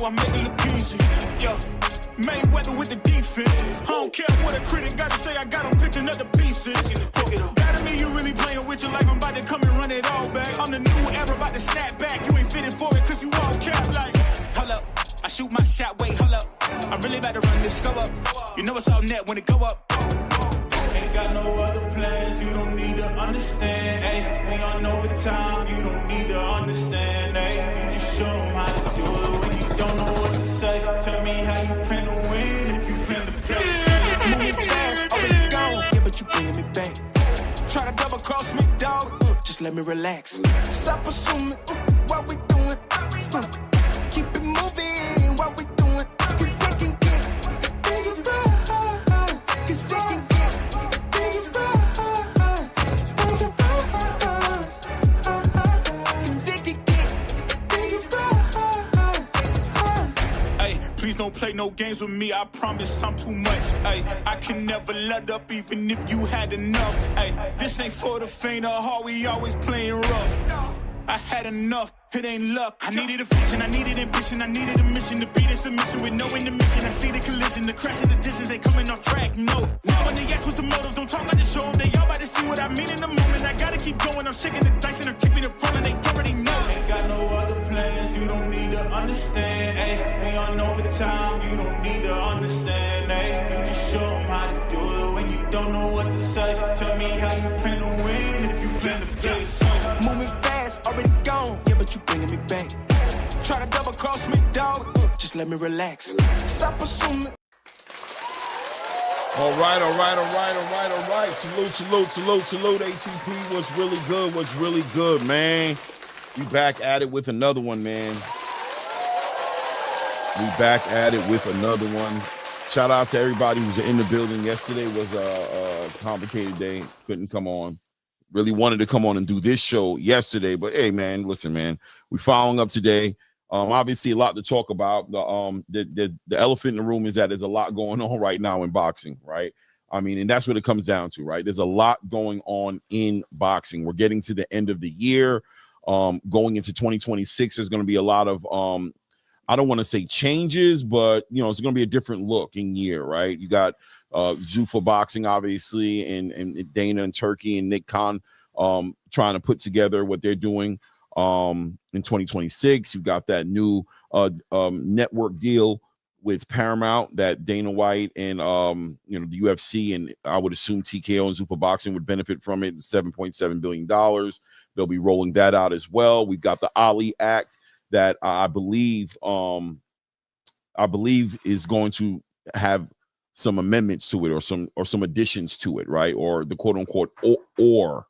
I make it look easy. Yeah. Mayweather with the defense. I don't care what a critic got to say, I got them picking up the pieces. That to me, you really playing with your life, I'm about to come and run it all back. I'm the new era, about to snap back. You ain't fitting for it, cause you all cap like. Hold up, I shoot my shot, wait, hold up. I'm really about to run this, go up. You know it's all net when it go up. Ain't got no other plans, you don't need to understand, ayy. We on overtime, you don't need to understand, ayy. You just show them how to do it when you don't know what to say. Tell me how you plan to win if you plan to play. Moving fast, already gone, yeah, but you bringing me back. Try to double cross me, dog, just let me relax. Stop assuming what we doing. Keep it moving, what we doing. Cause it can get big right. Cause it can get big right. Cause it can get big right. Hey, please don't play no games with me, I promise I'm too much. Hey, I can never let up even if you had enough. Hey, this ain't for the faint of heart, we always playing rough. I had enough, it ain't luck. I needed a vision, I needed ambition, I needed a mission to beat in submission with no intermission. I see the collision, the crash in the distance, they coming off track, no. Now when they ask what's the motive, don't talk about the show them. They all about to see what I mean in the moment. I gotta keep going, I'm shaking the dice and I'm keeping it rolling, they already know. Ain't got no other plans, you don't need to understand, ayy. We on overtime, you don't need to understand, ayy. You just show them how to do it when you don't know what to say. Tell me how you plan to win if you plan to play. So, moving fast, already gone, yeah, but you bringing me back. Try to double cross me, dog, just let me relax. Stop assuming. All right. Salute. ATP, what's really good, man. We back at it with another one, man. Shout out to everybody who was in the building. Yesterday was a complicated day. Couldn't come on. Really wanted to come on and do this show yesterday, but hey, man, listen, man, we following up today. Obviously, a lot to talk about. The elephant in the room is that there's a lot going on right now in boxing, right? I mean, and that's what it comes down to, right? There's a lot going on in boxing. We're getting to the end of the year. Going into 2026, there's going to be a lot of, I don't want to say changes, but, you know, it's going to be a different looking year, right? You got Zuffa Boxing, obviously, and Dana and Turkey and Nick Khan trying to put together what they're doing in 2026. You've got that new network deal with Paramount that Dana White and the UFC and I would assume TKO and Zuffa Boxing would benefit from it. $7.7 billion. They'll be rolling that out as well. We've got the Ali Act that I believe is going to have some amendments to it or some additions to it, right? Or the quote unquote or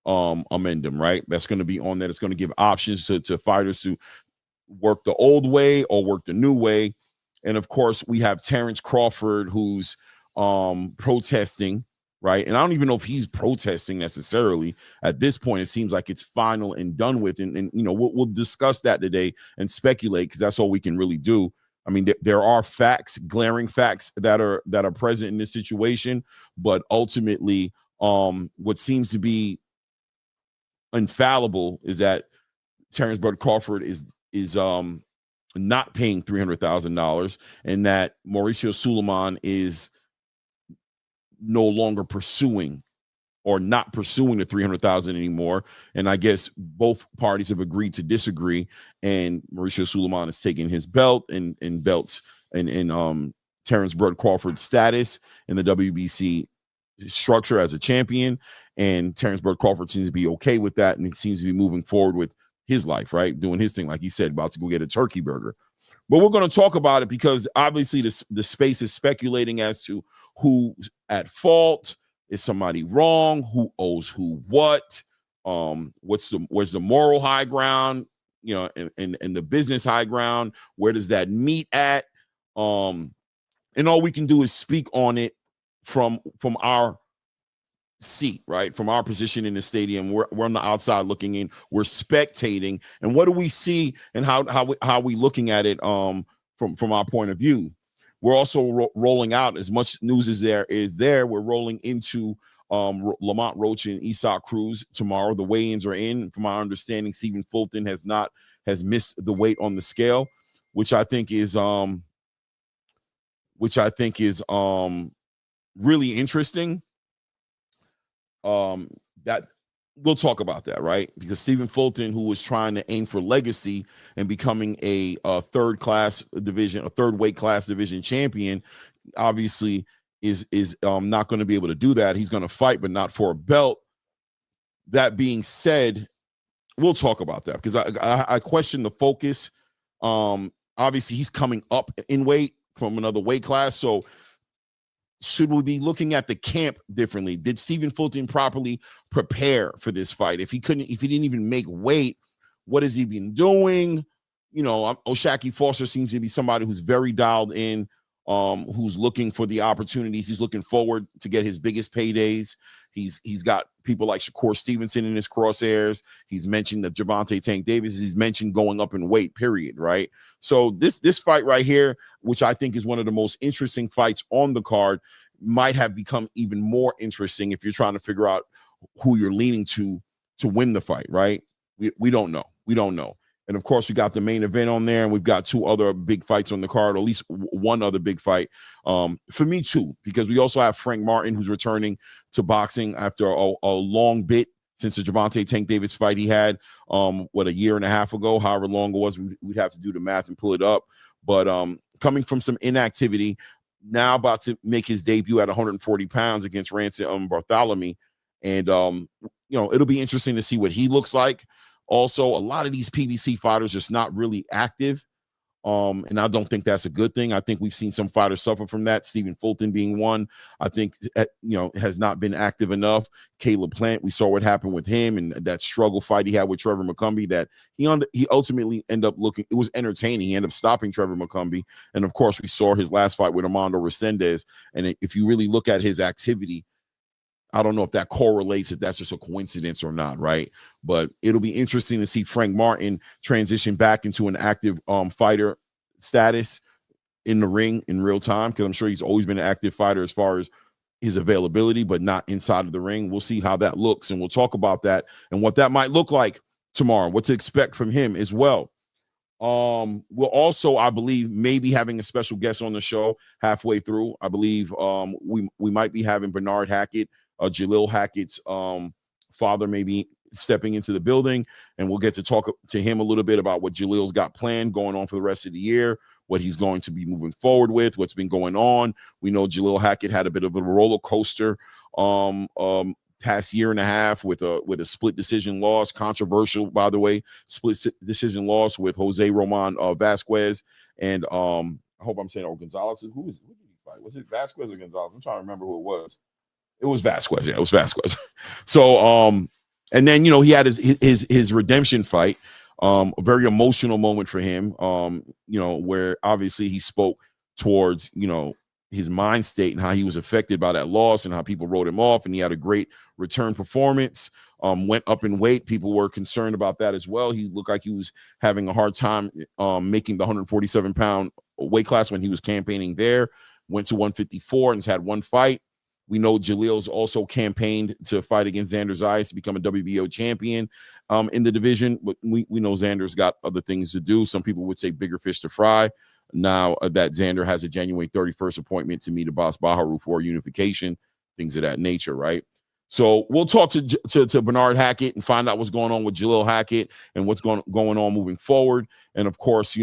amendment, right? That's going to be on that. It's going to give options to fighters to work the old way or work the new way. And of course, we have Terrence Crawford who's protesting, right? And I don't even know if he's protesting necessarily. At this point, it seems like it's final and done with. And you know, we'll discuss that today and speculate because that's all we can really do. I mean, there are facts, glaring facts that are present in this situation, but ultimately, what seems to be infallible is that Terrence Bud Crawford is not paying $300,000, and that Mauricio Suleiman is no longer pursuing or not pursuing the $300,000 anymore. And I guess both parties have agreed to disagree. And Mauricio Suleiman is taking his belt and belts and Terrence Bud Crawford's status in the WBC structure as a champion. And Terrence Bud Crawford seems to be okay with that. And he seems to be moving forward with his life, right? Doing his thing, like he said, about to go get a turkey burger. But we're going to talk about it because obviously the space is speculating as to who's at fault. Is somebody wrong? Who owes who what? Where's the moral high ground? You know, and the business high ground. Where does that meet at? And all we can do is speak on it from our seat, right? From our position in the stadium. We're on the outside looking in. We're spectating. And what do we see and how we looking at it from our point of view? We're also rolling out as much news as there is there. We're rolling into Lamont Roach and Isak Cruz tomorrow. The weigh-ins are in. From our understanding, Stephen Fulton has missed the weight on the scale. which I think is really interesting. That we'll talk about that, right? Because Stephen Fulton, who was trying to aim for legacy and becoming a third weight class division champion, obviously is not going to be able to do that. He's going to fight, but not for a belt. That being said, we'll talk about that because I question the focus. Obviously, he's coming up in weight from another weight class, so should we be looking at the camp differently? Did Stephen Fulton properly prepare for this fight? If he didn't even make weight, what has he been doing? You know, O'Shaquie Foster seems to be somebody who's very dialed in, who's looking for the opportunities. He's looking forward to get his biggest paydays. He's got people like Shakur Stevenson in his crosshairs. He's mentioned that Gervonta Tank Davis. He's mentioned going up in weight, period, right? So this fight right here, which I think is one of the most interesting fights on the card, might have become even more interesting if you're trying to figure out who you're leaning to win the fight, right? We don't know. We don't know. And of course, we got the main event on there, and we've got two other big fights on the card, or at least one other big fight. For me, too, because we also have Frank Martin, who's returning to boxing after a long bit since the Gervonta Tank Davis fight he had, a year and a half ago, however long it was. We'd have to do the math and pull it up. But coming from some inactivity, now about to make his debut at 140 pounds against Ransom Bartholomew. And, it'll be interesting to see what he looks like. Also, a lot of these PBC fighters just not really active. And I don't think that's a good thing. I think we've seen some fighters suffer from that. Stephen Fulton being one, I think, has not been active enough. Caleb Plant, we saw what happened with him and that struggle fight he had with Trevor McCumbee that he ultimately ended up looking, it was entertaining. He ended up stopping Trevor McCumbee. And of course, we saw his last fight with Armando Resendez. And if you really look at his activity, I don't know if that correlates, if that's just a coincidence or not, right? But it'll be interesting to see Frank Martin transition back into an active fighter status in the ring in real time, because I'm sure he's always been an active fighter as far as his availability, but not inside of the ring. We'll see how that looks, and we'll talk about that and what that might look like tomorrow, what to expect from him as well. We'll also, I believe, maybe having a special guest on the show halfway through. I believe we might be having Bernard Hackett, Jalil Hackett's father, maybe stepping into the building, and we'll get to talk to him a little bit about what Jalil's got planned going on for the rest of the year, what he's going to be moving forward with, what's been going on. We know Jalil Hackett had a bit of a roller coaster past year and a half with a split decision loss, controversial, by the way, split decision loss with Jose Roman Vasquez, and I hope I'm saying Gonzalez. Who did he fight? Was it Vasquez or Gonzalez? I'm trying to remember who it was. It was Vasquez. Yeah, it was Vasquez. So, and then, he had his redemption fight, a very emotional moment for him, where obviously he spoke towards, his mind state and how he was affected by that loss and how people wrote him off. And he had a great return performance, went up in weight. People were concerned about that as well. He looked like he was having a hard time making the 147-pound weight class when he was campaigning there, went to 154 and has had one fight. We know Jalil's also campaigned to fight against Xander Zayas to become a WBO champion in the division. But we know Xander's got other things to do. Some people would say bigger fish to fry. Now that Xander has a January 31st appointment to meet Abbas Baharu for unification, things of that nature, right? So we'll talk to Bernard Hackett and find out what's going on with Jalil Hackett and what's going on moving forward. And of course,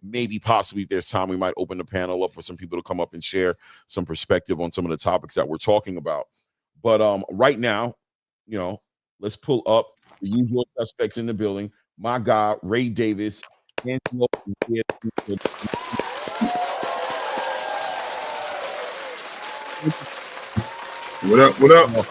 maybe possibly this time we might open the panel up for some people to come up and share some perspective on some of the topics that we're talking about. But right now, let's pull up the usual suspects in the building. My guy, Ray Davis. Angelo, what up?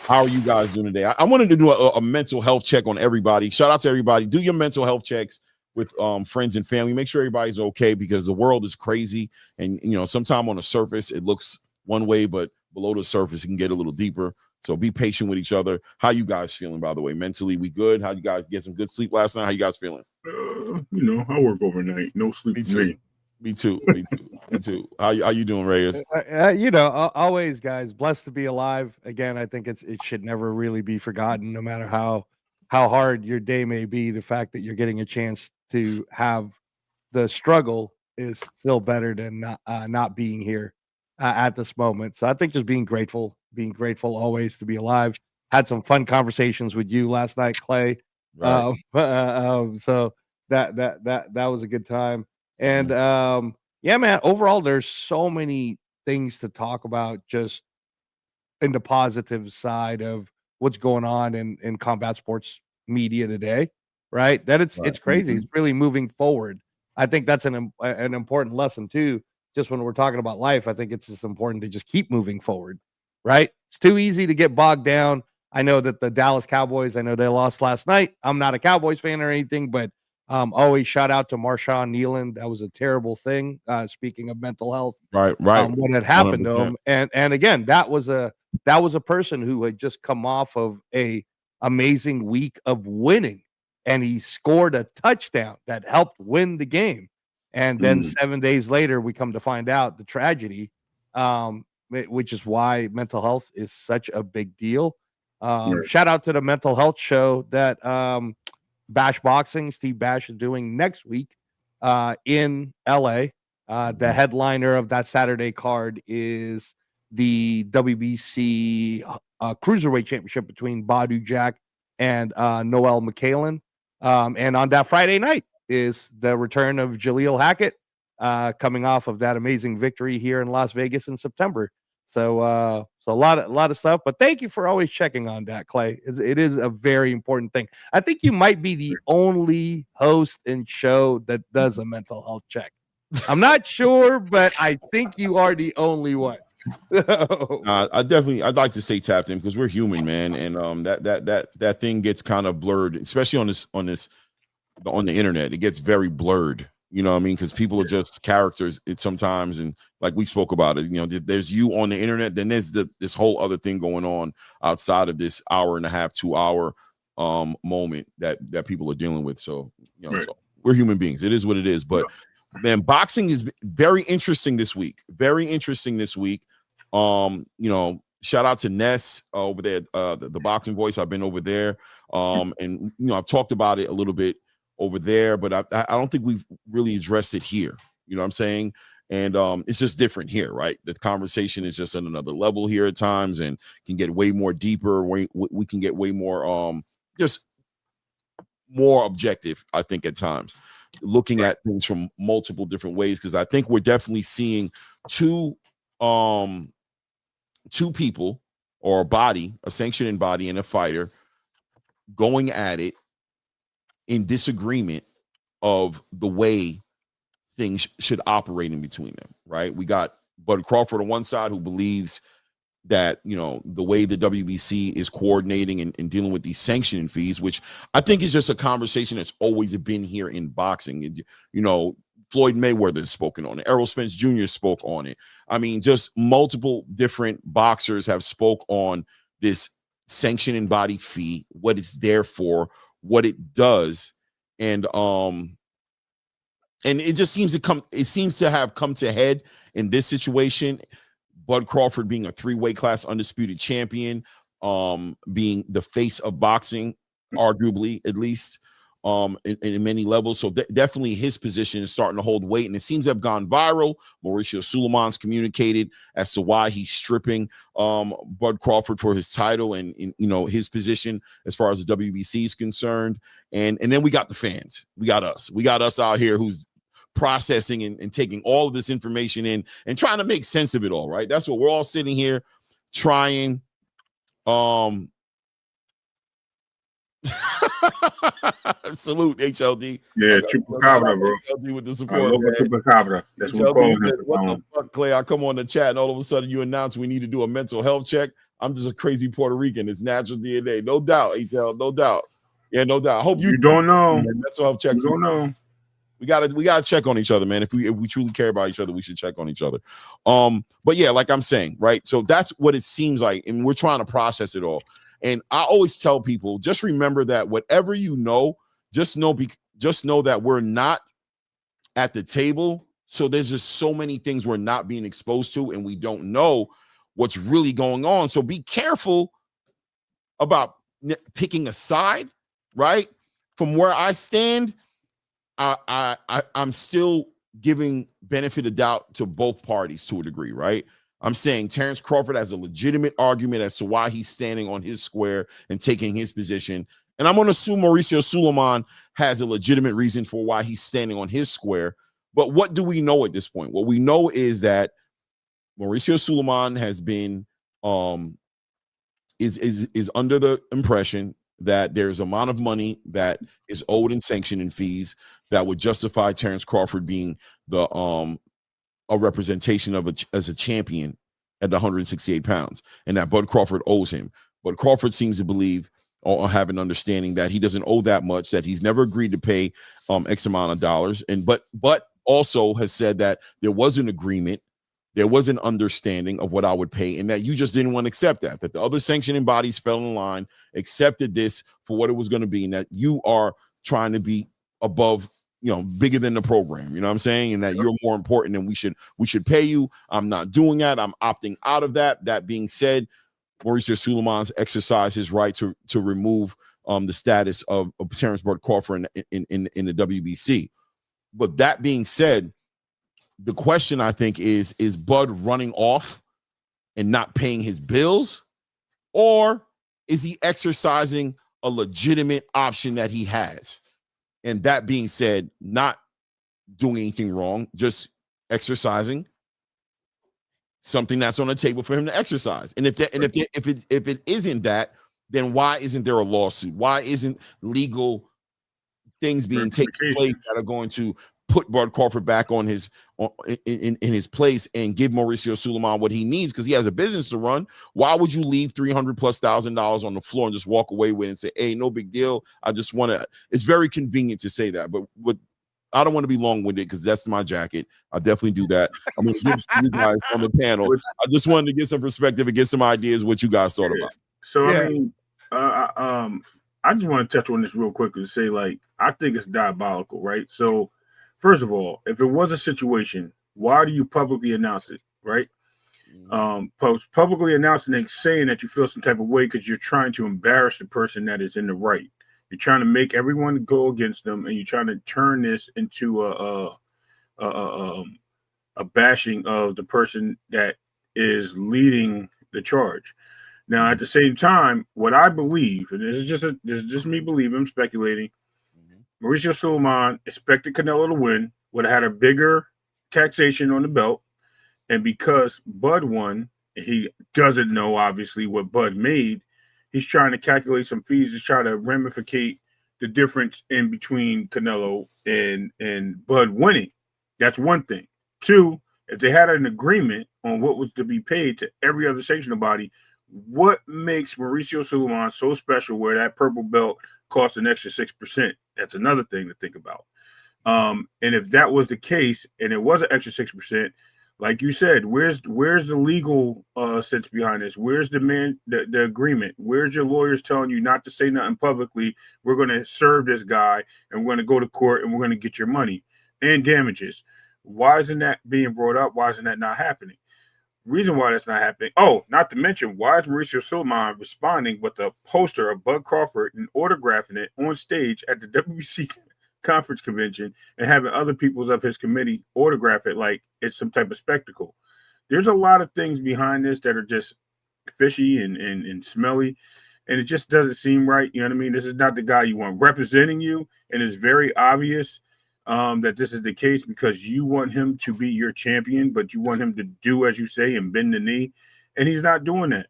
How are you guys doing today? I wanted to do a mental health check on everybody. Shout out to everybody. Do your mental health checks with friends and family. Make sure everybody's okay, because the world is crazy. And, sometime on the surface, it looks one way, but below the surface, it can get a little deeper. So be patient with each other. How you guys feeling, by the way? Mentally, we good? How you guys get some good sleep last night? How you guys feeling? I work overnight. No sleep. Me too. Me too. How you doing, Reyes? Always, guys. Blessed to be alive. Again, I think it should never really be forgotten, no matter how hard your day may be. The fact that you're getting a chance to have the struggle is still better than not being here at this moment. So I think just being grateful always to be alive. Had some fun conversations with you last night, Clay. Right. So that was a good time. And yeah, man, overall, there's so many things to talk about just in the positive side of what's going on in combat sports media today, right? That it's crazy. Mhm. It's really moving forward. I think that's an important lesson too. Just when we're talking about life, I think it's just important to just keep moving forward, right? It's too easy to get bogged down. I know that the Dallas Cowboys, I know they lost last night. I'm not a Cowboys fan or anything, but always shout out to Marshawn Nealon. That was a terrible thing. Speaking of mental health, Right. what had happened to 100%. him, and again, that was a person who had just come off of a amazing week of winning, and he scored a touchdown that helped win the game. And then 7 days later, we come to find out the tragedy, which is why mental health is such a big deal. Shout out to the mental health show that Bash Boxing, Steve Bash, is doing next week in LA. The headliner of that Saturday card is the WBC Cruiserweight Championship between Badu Jack and Noel McCallan. And on that Friday night is the return of Jaleel Hackett, coming off of that amazing victory here in Las Vegas in September. So a lot of stuff. But thank you for always checking on that, Clay. It is a very important thing. I think you might be the only host and show that does a mental health check. I'm not sure, but I think you are the only one. I'd like to say tapped in because we're human, man, and that thing gets kind of blurred, especially on the internet. It gets very blurred. You know what I mean? Because people are just characters sometimes, and like we spoke about it, you know, there's you on the internet, then there's this whole other thing going on outside of this hour and a half, 2 hour moment that people are dealing with. So, you know, so we're human beings. It is what it is. But man, boxing is very interesting this week. Very interesting this week. You know, shout out to Ness over there, the Boxing Voice. I've been over there. And you know, I've talked about it a little bit over there, but I don't think we've really addressed it here. You know what I'm saying? And it's just different here, right? The conversation is just at another level here at times and can get way more deeper. We can get way more just more objective, I think, at times, looking at things from multiple different ways, because I think we're definitely seeing two people, or a body, a sanctioning body and a fighter, going at it in disagreement of the way things should operate in between them, right? We got Bud Crawford on one side, who believes that, you know, the way the WBC is coordinating and dealing with these sanctioning fees, which I think is just a conversation that's always been here in boxing. And, you know, Floyd Mayweather has spoken on it. Errol Spence Jr. spoke on it. I mean, just multiple different boxers have spoke on this sanctioning body fee, what it's there for, what it does. And it just seems to have come to head in this situation. Bud Crawford being a 3-weight class undisputed champion, being the face of boxing, arguably, at least, in many levels. So definitely his position is starting to hold weight, and it seems to have gone viral. Mauricio Suleiman's communicated as to why he's stripping Bud Crawford for his title and you know, his position as far as the WBC is concerned. And then we got the fans. We got us out here who's processing and taking all of this information in and trying to make sense of it all, right? That's what we're all sitting here trying. Salute HLD. Yeah, Chupacabra, bro. HLD with the support. Chupacabra. That's what we're calling it. What the fuck, Clay? I come on the chat and all of a sudden you announce we need to do a mental health check. I'm just a crazy Puerto Rican. It's natural DNA. No doubt, HL. No doubt. Yeah, no doubt. I hope you don't know. Mental health check. You don't know. We gotta check on each other, man. If we truly care about each other, we should check on each other. But yeah, like I'm saying, right? So that's what it seems like, and we're trying to process it all. And I always tell people, just remember that whatever you know, just know that we're not at the table. So there's just so many things we're not being exposed to, and we don't know what's really going on. So be careful about picking a side, right? From where I stand, I'm still giving benefit of doubt to both parties to a degree, right? I'm saying Terrence Crawford has a legitimate argument as to why he's standing on his square and taking his position. And I'm going to assume Mauricio Sulaiman has a legitimate reason for why he's standing on his square. But what do we know at this point? What we know is that Mauricio Sulaiman has been is under the impression that there's an amount of money that is owed in sanctioning fees that would justify Terrence Crawford being the a representation of as a champion at the 168 pounds, and that Bud Crawford owes him. But Crawford seems to believe or have an understanding that he doesn't owe that much, that he's never agreed to pay X amount of dollars, and but also has said that there was an agreement, there was an understanding of what I would pay, and that you just didn't want to accept that the other sanctioning bodies fell in line, accepted this for what it was going to be, and that you are trying to be above, bigger than the program, you know what I'm saying? And that you're more important and we should pay you. I'm not doing that. I'm opting out of that. That being said, Mauricio Sulaiman's exercised his right to remove the status of Terrence Bud Crawford in the WBC. But that being said, the question I think is Bud running off and not paying his bills, or is he exercising a legitimate option that he has? And that being said, not doing anything wrong, just exercising something that's on the table for him to exercise. And if it isn't that, then why isn't there a lawsuit? Why isn't legal things being taken place that are going to put Bud Crawford back on his in his place and give Mauricio Sulaiman what he needs, because he has a business to run? Why would you leave $300,000+ on the floor and just walk away with it and say, hey, no big deal, I just want to? It's very convenient to say that, but I don't want to be long-winded because that's my jacket. I'll definitely do that. I'm going to give you guys on the panel. I just wanted to get some perspective and get some ideas what you guys thought about. So, yeah. I just want to touch on this real quick and say, I think it's diabolical, right? So, first of all, if it was a situation, why do you publicly announce it, right? Publicly announcing and saying that you feel some type of way because you're trying to embarrass the person that is in the right. You're trying to make everyone go against them, and you're trying to turn this into a bashing of the person that is leading the charge. Now, at the same time, what I believe, and this is just me believing, I'm speculating, Mauricio Sulaiman expected Canelo to win, would have had a bigger taxation on the belt, and because Bud won, he doesn't know, obviously, what Bud made. He's trying to calculate some fees to try to ramificate the difference in between Canelo and Bud winning. That's one thing. Two, if they had an agreement on what was to be paid to every other sanctioning body, what makes Mauricio Sulaiman so special where that purple belt costs an extra 6%? That's another thing to think about. And if that was the case and it was an extra 6%, like you said, where's the legal sense behind this? Where's the agreement? Where's your lawyers telling you not to say nothing publicly? We're going to serve this guy and we're going to go to court and we're going to get your money and damages. Why isn't that being brought up? Why isn't that not happening? Reason why that's not happening. Oh, not to mention, why is Mauricio Sulaiman responding with a poster of Bud Crawford and autographing it on stage at the WBC conference convention and having other peoples of his committee autograph it like it's some type of spectacle? There's a lot of things behind this that are just fishy and smelly, and it just doesn't seem right. You know what I mean? This is not the guy you want representing you, and it's very obvious that this is the case because you want him to be your champion, but you want him to do as you say and bend the knee, and he's not doing that.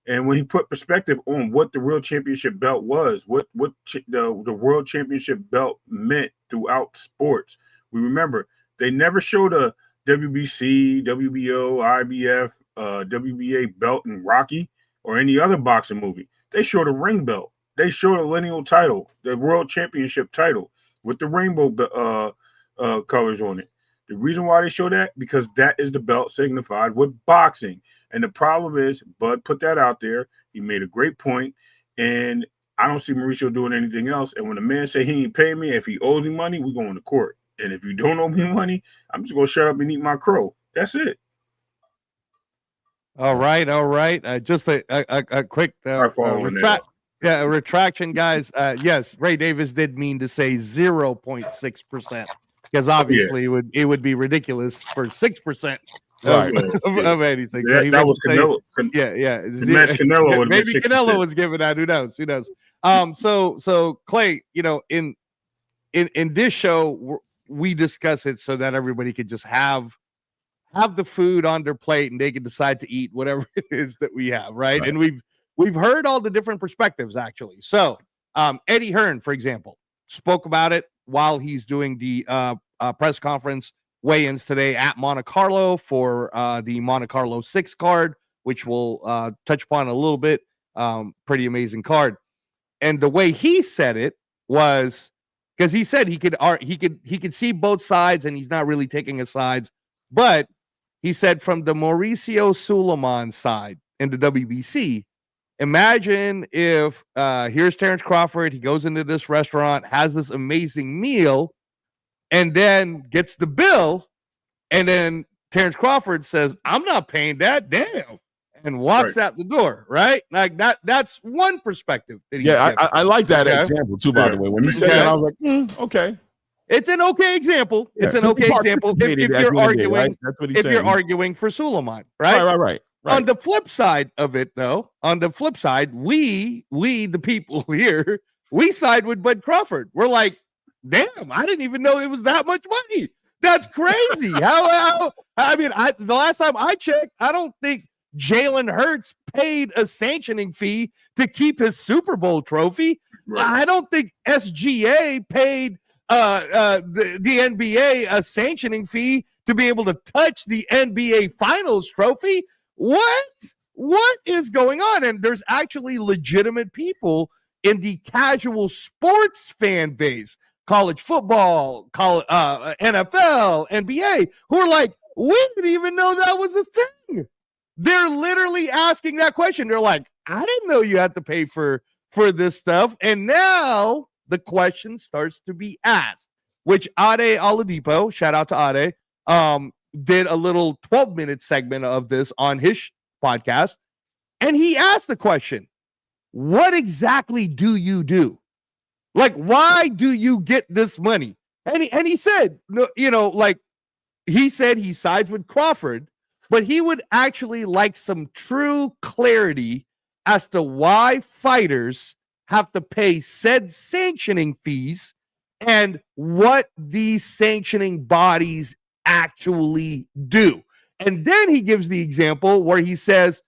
And when he put perspective on what the World Championship belt was, what the World Championship belt meant throughout sports, we remember they never showed a WBC, WBO, IBF, WBA belt in Rocky or any other boxing movie. They showed a ring belt. They showed a lineal title, the World Championship title with the rainbow colors on it. The reason why they show that, because that is the belt signified with boxing. And the problem is, Bud put that out there. He made a great point, and I don't see Mauricio doing anything else. And when a man say he ain't paying me, if he owes me money, we going to court. And if you don't owe me money, I'm just going to shut up and eat my crow. That's it. All right. Just a quick Yeah, retraction, guys. Yes, Ray Davis did mean to say 0.6%, because obviously it would be ridiculous for 6% Right. of anything. That, So that was Canelo. yeah. The match Canelo would have Maybe been Canelo 6%. was giving that. Who knows? So Clay, in this show, we discuss it so that everybody could just have the food on their plate and they can decide to eat whatever it is that we have, right? And we've heard all the different perspectives, actually. So Eddie Hearn, for example, spoke about it while he's doing the press conference weigh-ins today at Monte Carlo for the Monte Carlo 6 card, which we'll touch upon a little bit. Pretty amazing card. And the way he said it was, because he said he could see both sides and he's not really taking a sides, but he said from the Mauricio Suleiman side in the WBC, imagine if here's Terrence Crawford, he goes into this restaurant, has this amazing meal, and then gets the bill, and then Terrence Crawford says, I'm not paying that, damn, and walks out the door, right? Like that's one perspective. That I like that example too, by the way. When he said that, I was like, okay. It's an okay example. It's an okay example if you're arguing. Right? That's what he's saying. You're arguing for Suleiman, right? Right. On the flip side of it, though, we the people here, we side with Bud Crawford. We're like, damn, I didn't even know it was that much money. That's crazy. How? I mean, the last time I checked, I don't think Jalen Hurts paid a sanctioning fee to keep his Super Bowl trophy. Right. I don't think SGA paid the NBA a sanctioning fee to be able to touch the NBA Finals trophy. What is going on? And there's actually legitimate people in the casual sports fan base, college football, NFL, NBA, who are like, we didn't even know that was a thing. They're literally asking that question. They're like, I didn't know you had to pay for this stuff. And now the question starts to be asked, which Ade Oladipo, shout out to Ade, did a little 12-minute segment of this on his podcast. And he asked the question, what exactly do you do? Like, why do you get this money? And he said, he said he sides with Crawford, but he would actually like some true clarity as to why fighters have to pay said sanctioning fees and what these sanctioning bodies actually do. And then he gives the example where he says,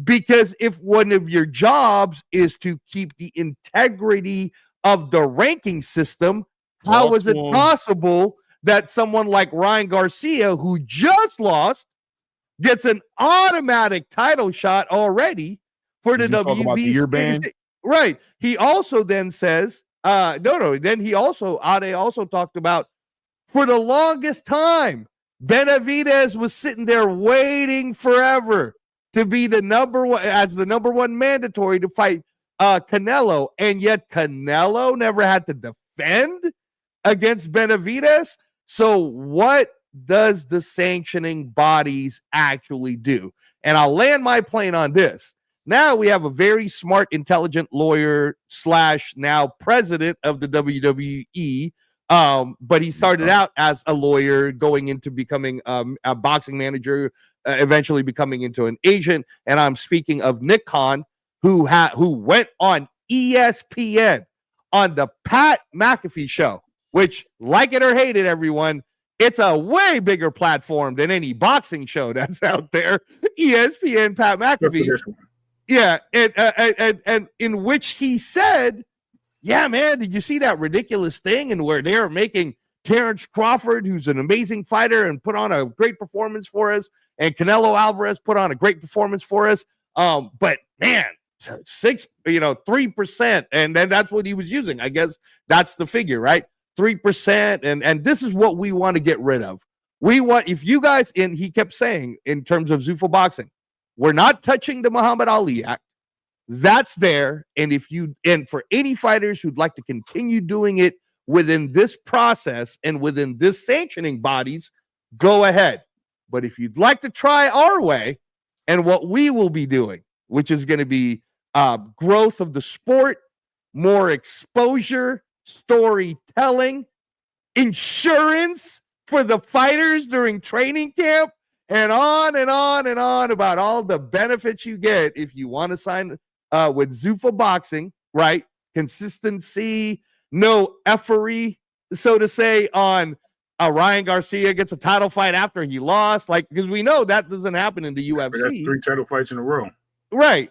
because if one of your jobs is to keep the integrity of the ranking system, how is it possible that someone like Ryan Garcia, who just lost, gets an automatic title shot already for the WBC? Year ban? Right. He also then says, no. Then Ade also talked about, for the longest time, Benavidez was sitting there waiting forever to be the number one mandatory to fight Canelo, and yet Canelo never had to defend against Benavidez. So what does the sanctioning bodies actually do? And I'll land my plane on this. Now we have a very smart, intelligent lawyer / now president of the WWE. But he started out as a lawyer, going into becoming a boxing manager, eventually becoming into an agent. And I'm speaking of Nick Khan, who went on ESPN on the Pat McAfee show, which, like it or hate it, everyone, it's a way bigger platform than any boxing show that's out there. ESPN, Pat McAfee. Yeah, and in which he said, yeah, man, did you see that ridiculous thing? And where they're making Terrence Crawford, who's an amazing fighter and put on a great performance for us, and Canelo Alvarez put on a great performance for us. But man, 3%. And then that's what he was using. I guess that's the figure, right? 3%. And this is what we want to get rid of. We want, if you guys, and he kept saying in terms of Zuffa boxing, we're not touching the Muhammad Ali Act. That's there. And for any fighters who'd like to continue doing it within this process and within this sanctioning bodies, go ahead. But if you'd like to try our way and what we will be doing, which is going to be growth of the sport more exposure, storytelling, insurance for the fighters during training camp, and on and on and on about all the benefits you get if you want to sign with Zuffa Boxing, right? Consistency, no effery, so to say, on Ryan Garcia gets a title fight after he lost, like, because we know that doesn't happen in the UFC. That's 3 title fights in a row. Right.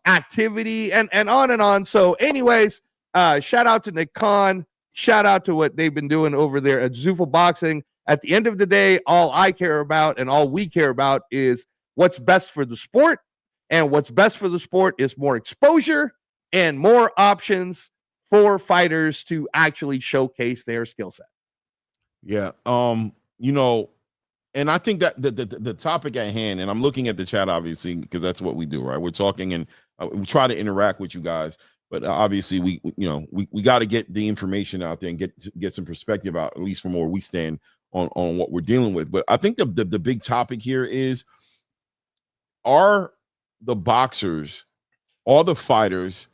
Activity and on and on. So anyways, shout out to Nick Khan. Shout out to what they've been doing over there at Zuffa Boxing. At the end of the day, all I care about and all we care about is what's best for the sport. And what's best for the sport is more exposure and more options for fighters to actually showcase their skill set. Yeah. And I think that the topic at hand, and I'm looking at the chat, obviously, because that's what we do, right? We're talking and we try to interact with you guys, but obviously we got to get the information out there and get some perspective out, at least from where we stand on what we're dealing with. But I think the big topic here is, are the boxers, are the fighters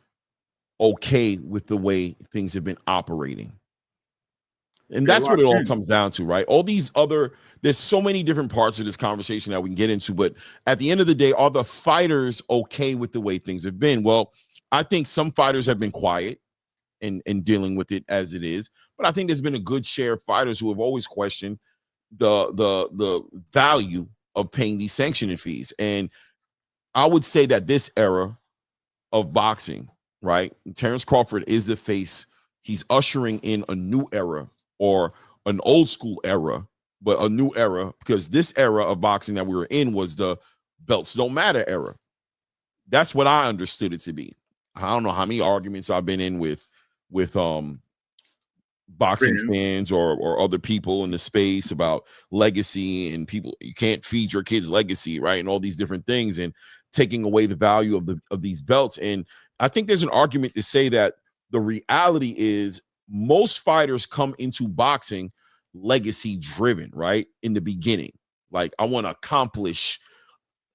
okay with the way things have been operating? And that's what it all comes down to, right? All these there's so many different parts of this conversation that we can get into, but at the end of the day, are the fighters okay with the way things have been? Well, I think some fighters have been quiet and dealing with it as it is, but I think there's been a good share of fighters who have always questioned the value of paying these sanctioning fees. And I would say that this era of boxing, right? Terrence Crawford is the face. He's ushering in a new era, or an old school era, but a new era, because this era of boxing that we were in was the belts don't matter era. That's what I understood it to be. I don't know how many arguments I've been in with boxing fans or other people in the space about legacy, and people, you can't feed your kids legacy, right? And all these different things, and taking away the value of these belts. And I think there's an argument to say that the reality is most fighters come into boxing legacy driven, right? In the beginning, like, I want to accomplish,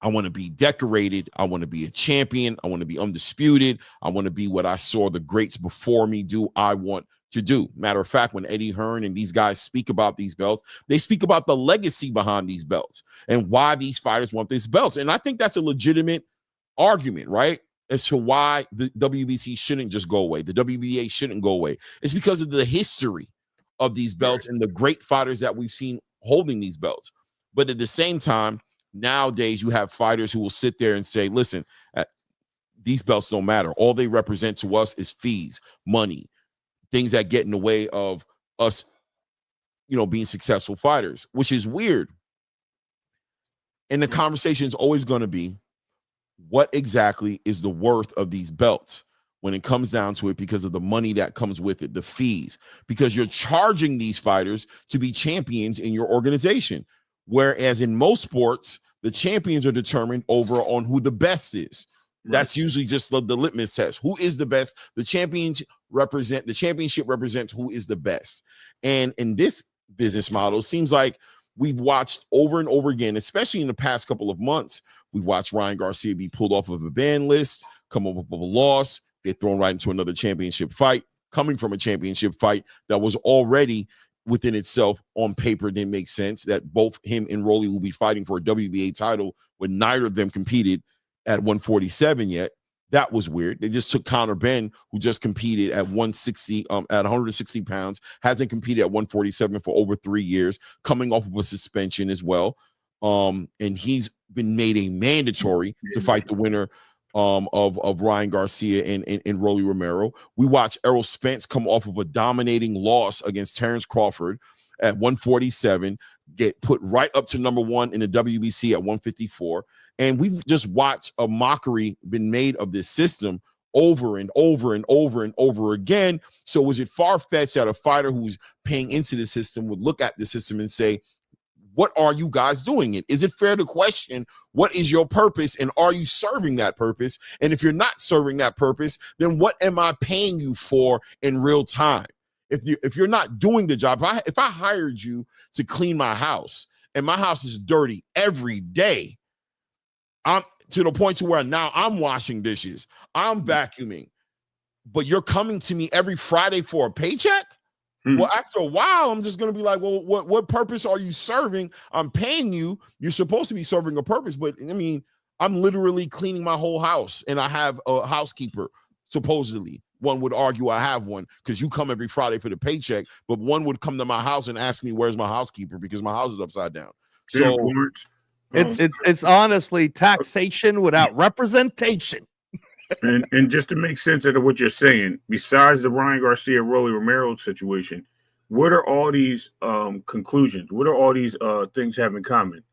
I want to be decorated, I want to be a champion, I want to be undisputed, I want to be what I saw the greats before me do, I want to do. Matter of fact, when Eddie Hearn and these guys speak about these belts, they speak about the legacy behind these belts and why these fighters want these belts. And I think that's a legitimate argument, right? As to why the WBC shouldn't just go away. The WBA shouldn't go away. It's because of the history of these belts and the great fighters that we've seen holding these belts. But at the same time, nowadays you have fighters who will sit there and say, listen, these belts don't matter. All they represent to us is fees, money, things that get in the way of us, being successful fighters, which is weird. And the conversation is always going to be, what exactly is the worth of these belts when it comes down to it, because of the money that comes with it, the fees, because you're charging these fighters to be champions in your organization. Whereas in most sports, the champions are determined over on who the best is. Right. That's usually just the litmus test. Who is the best? The championship represents who is the best. And in this business model, it seems like we've watched over and over again, especially in the past couple of months, we watched Ryan Garcia be pulled off of a ban list, come up with a loss, get thrown right into another championship fight, coming from a championship fight that was already within itself on paper didn't make sense, that both him and Rolly will be fighting for a WBA title when neither of them competed at 147 yet. That was weird. They just took Conor Benn, who just competed at 160, at 160 pounds, hasn't competed at 147 for over 3 years, coming off of a suspension as well. And he's been made a mandatory to fight the winner of Ryan Garcia and Rolly Romero. We watched Errol Spence come off of a dominating loss against Terrence Crawford at 147, get put right up to number one in the WBC at 154. And we've just watched a mockery been made of this system over and over and over and over again. So was it far-fetched that a fighter who's paying into the system would look at the system and say, what are you guys doing it? Is it fair to question what is your purpose, and are you serving that purpose? And if you're not serving that purpose, then what am I paying you for in real time? If you're not doing the job, if I hired you to clean my house and my house is dirty every day, I'm to the point to where now I'm washing dishes, I'm vacuuming, but you're coming to me every Friday for a paycheck? Well, after a while, I'm just going to be like, well, what purpose are you serving? I'm paying you. You're supposed to be serving a purpose, but I mean, I'm literally cleaning my whole house, and I have a housekeeper, supposedly. One would argue I have one because you come every Friday for the paycheck, but one would come to my house and ask me, where's my housekeeper? Because my house is upside down. So it's honestly taxation without representation. And just to make sense out of what you're saying, besides the Ryan Garcia, Rolly Romero situation, what are all these conclusions? What are all these things have in common?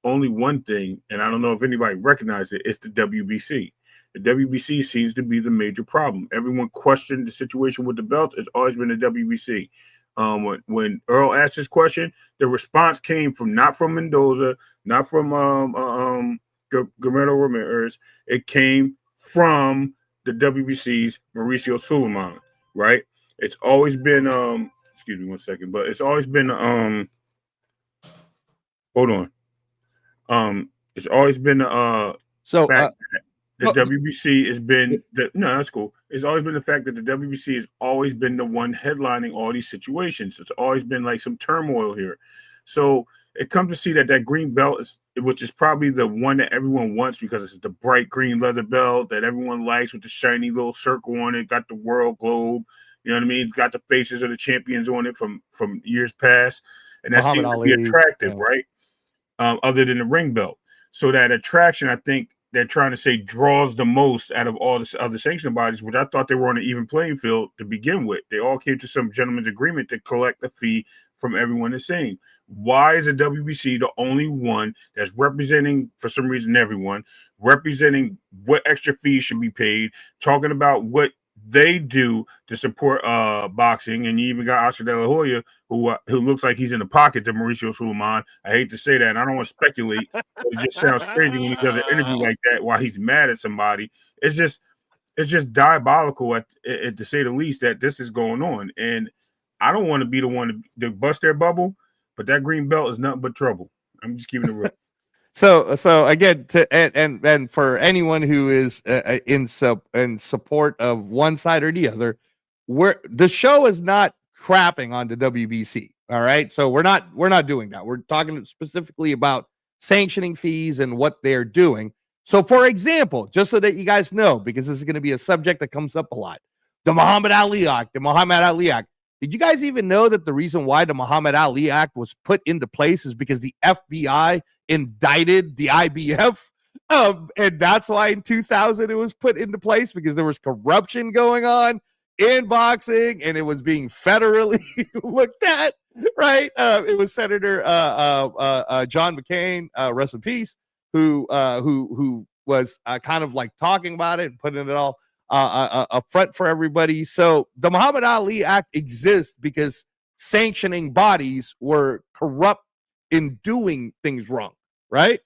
Only one thing, and I don't know if anybody recognizes it, it's the WBC. The WBC seems to be the major problem. Everyone questioned the situation with the belt. It's always been the WBC. When Earl asked his question, the response came from not from Mendoza, not from Guerrero Ramirez. It came from the WBC's Mauricio Suleiman, right? It's always been excuse me one second, but it's always been hold on. It's always been the WBC has been that's cool. It's always been the fact that the WBC has always been the one headlining all these situations. It's always been like some turmoil here. So it comes to see that green belt is, which is probably the one that everyone wants because it's the bright green leather belt that everyone likes with the shiny little circle on it, got the world globe, you know what I mean? Got the faces of the champions on it from years past. And that seems to be attractive, right? Other than the ring belt. So that attraction, I think they're trying to say draws the most out of all the other sanctioning bodies, which I thought they were on an even playing field to begin with. They all came to some gentleman's agreement to collect the fee from everyone the same. Why is the WBC the only one that's representing, for some reason, everyone, representing what extra fees should be paid, talking about what they do to support boxing? And you even got Oscar De La Hoya, who looks like he's in the pocket to Mauricio Suleiman. I hate to say that, and I don't want to speculate, but it just sounds crazy when he does an interview like that while he's mad at somebody. It's just diabolical, to say the least, that this is going on. And I don't want to be the one to bust their bubble, but that green belt is nothing but trouble. I'm just keeping it real. So again, and for anyone who is in support of one side or the other, the show is not crapping on the WBC. All right, so we're not doing that. We're talking specifically about sanctioning fees and what they're doing. So, for example, just so that you guys know, because this is going to be a subject that comes up a lot, the Muhammad Ali Act. Did you guys even know that the reason why the Muhammad Ali Act was put into place is because the FBI indicted the IBF? And that's why in 2000 it was put into place, because there was corruption going on in boxing and it was being federally looked at, right? It was Senator John McCain, rest in peace, who was kind of like talking about it and putting it all a front for everybody. So the Muhammad Ali Act exists because sanctioning bodies were corrupt in doing things wrong, right?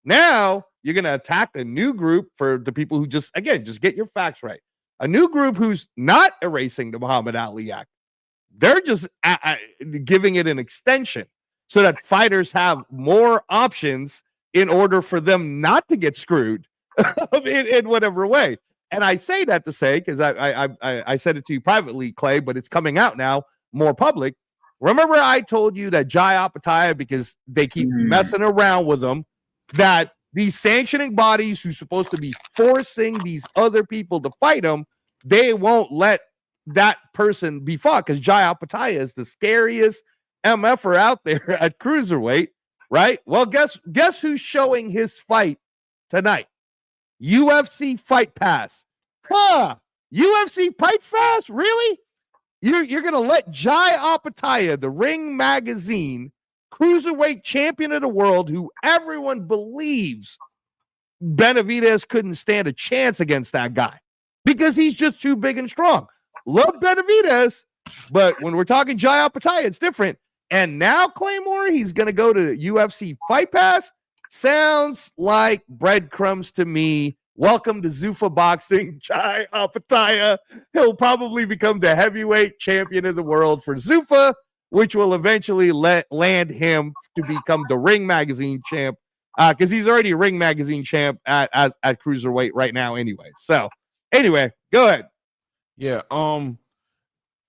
Now you're going to attack a new group for the people who just get your facts right. A new group who's not erasing the Muhammad Ali Act. They're just giving it an extension so that fighters have more options in order for them not to get screwed in whatever way. And I say that to say, because I said it to you privately, Clay, but it's coming out now, more public. Remember I told you that Jai Opetaia, because they keep messing around with them, that these sanctioning bodies who's supposed to be forcing these other people to fight them, they won't let that person be fought, because Jai Opetaia is the scariest MFer out there at cruiserweight, right? Well, guess who's showing his fight tonight? UFC Fight Pass. UFC Fight Pass? Really? You're going to let Jai Opetaia, the Ring Magazine cruiserweight champion of the world, who everyone believes Benavidez couldn't stand a chance against that guy because he's just too big and strong. Love Benavidez, but when we're talking Jai Opetaia, it's different. And now Claymore, he's going to go to UFC Fight Pass. Sounds like breadcrumbs to me. Welcome to Zuffa Boxing, Jai Opetaia. He'll probably become the heavyweight champion of the world for Zuffa, which will eventually land him to become the Ring Magazine champ, because he's already Ring Magazine champ at cruiserweight right now anyway. So anyway, go ahead. Yeah.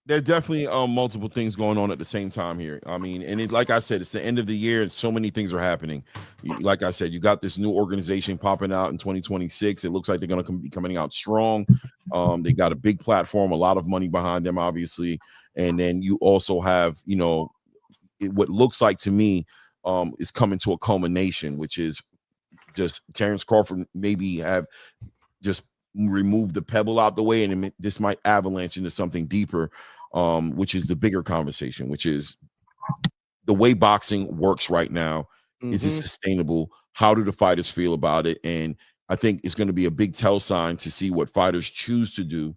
There's definitely multiple things going on at the same time here. I mean, and like I said, it's the end of the year and so many things are happening. Like I said, you got this new organization popping out in 2026. It looks like they're going to be coming out strong. They got a big platform, a lot of money behind them, obviously. And then you also have, what looks like to me is coming to a culmination, which is just Terrence Crawford maybe have just remove the pebble out the way, and this might avalanche into something deeper, which is the bigger conversation, which is the way boxing works right now. Is it sustainable? How do the fighters feel about it? And I think it's going to be a big tell sign to see what fighters choose to do